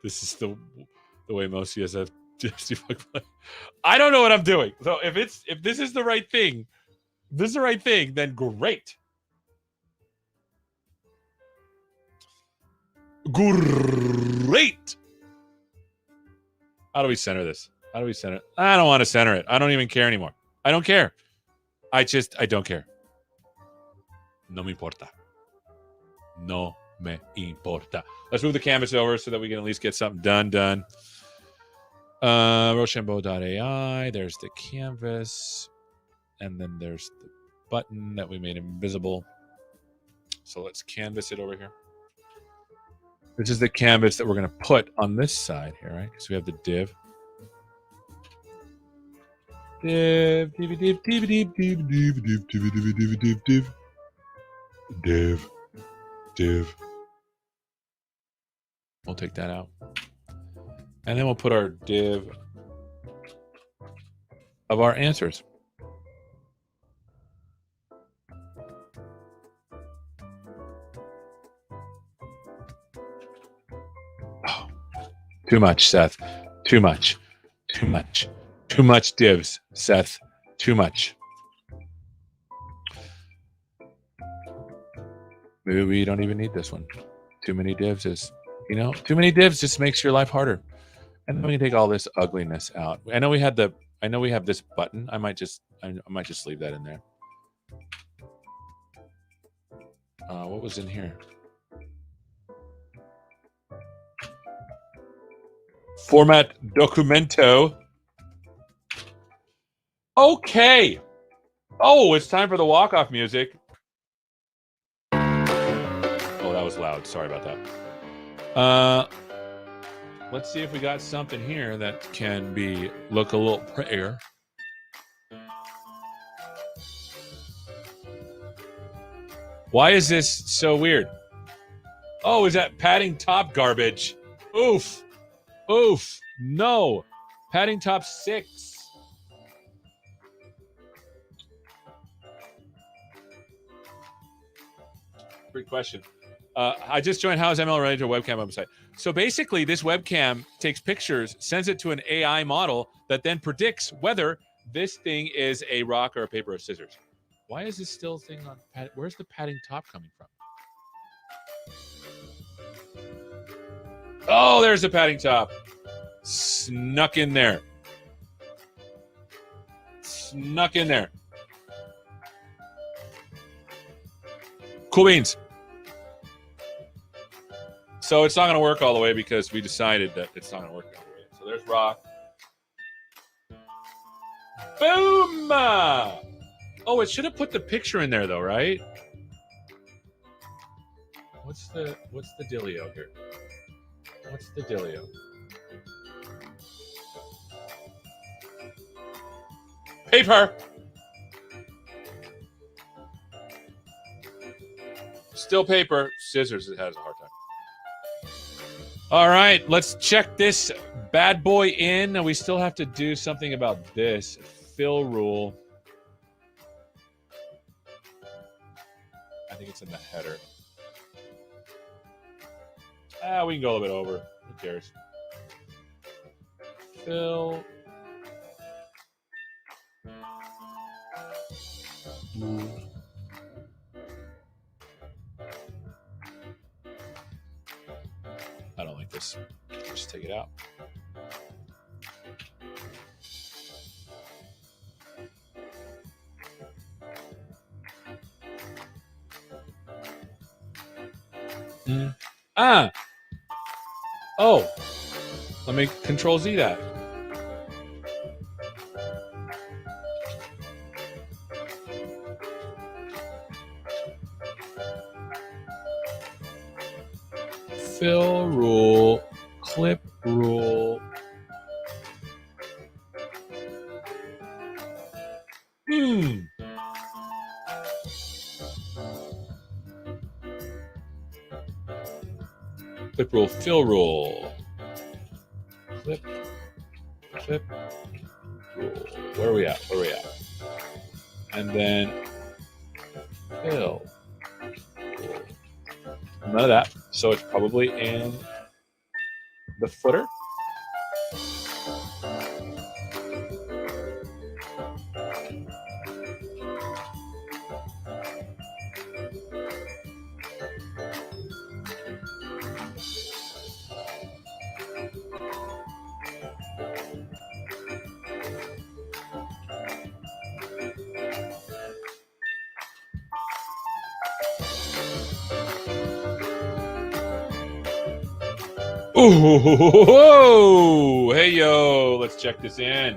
This is the way most CSF play. I don't know what I'm doing. So if this is the right thing, then great. Great. How do we center this? How do we center it? I don't want to center it. I don't even care anymore. I don't care. I don't care. No me importa. No me importa. Let's move the canvas over so that we can at least get something done. Roshambo.ai. There's the canvas. And then there's the button that we made invisible. So let's canvas it over here. This is the canvas that we're going to put on this side here, right? Because we have the div. Div. We'll take that out. And then we'll put our div of our answers. Oh, too much, Seth. Too much divs, Seth. Too much. Maybe we don't even need this one. Too many divs is, too many divs just makes your life harder. And then we can take all this ugliness out. I know we have this button. I might just leave that in there. What was in here? Format documento. Okay. Oh, it's time for the walk-off music. Oh, that was loud. Sorry about that. Let's see if we got something here that can look a little prettier. Why is this so weird? Oh, is that padding top garbage? Oof. No. Padding top 6. Great question. I just joined How is ML Related to a Webcam website? So basically, this webcam takes pictures, sends it to an AI model that then predicts whether this thing is a rock or a paper or scissors. Why is this still thing on? Where's the padding top coming from? Oh, there's the padding top. Snuck in there. Cool beans. So it's not going to work all the way because we decided that it's not going to work all the way. So there's rock. Boom! Oh, it should have put the picture in there though, right? What's the dealio here? What's the dealio? Paper! Still paper. Scissors, it has a hard time. All right, let's check this bad boy in. We still have to do something about this. Fill rule. I think it's in the header. We can go a little bit over. Who cares? Fill. I don't like this. Just take it out. Ah. Oh. Let me Control Z that. Fill rule, clip rule. Clip rule, fill rule. Clip rule. Where are we at? And then fill rule. None of that. So it's probably in the footer. Ooh, hey yo, let's check this in.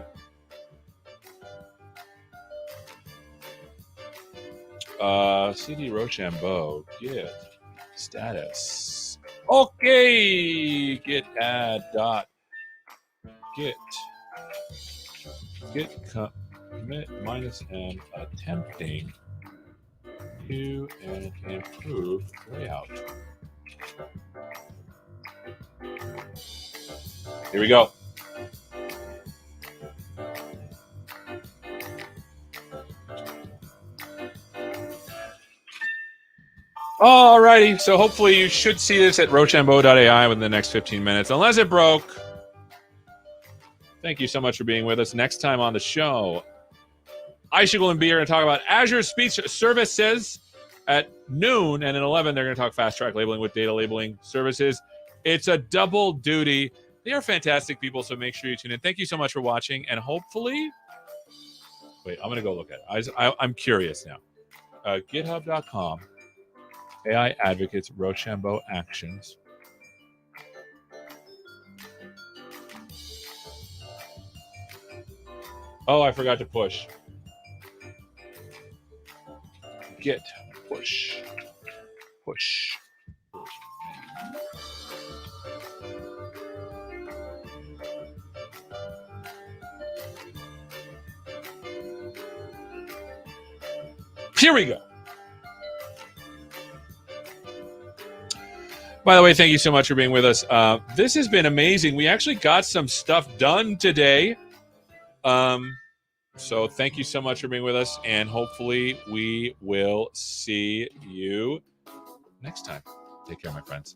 CD Roshambo, git status. Okay, git add dot git commit minus n attempting to an improved layout. Here we go. Alrighty, so hopefully you should see this at rochambeau.ai within the next 15 minutes. Unless it broke. Thank you so much for being with us. Next time on the show, Aishigal and B are going to talk about Azure Speech Services at noon, and at 11 they're going to talk fast track labeling with data labeling services. It's a double duty. They are fantastic people, so make sure you tune in. Thank you so much for watching, and hopefully, wait, I'm going to go look at it. I'm curious now. GitHub.com, AI Advocates, Rochambeau Actions. Oh, I forgot to push. Git push. Here we go. By the way, thank you so much for being with us. This has been amazing. We actually got some stuff done today. So thank you so much for being with us, and hopefully we will see you next time. Take care, my friends.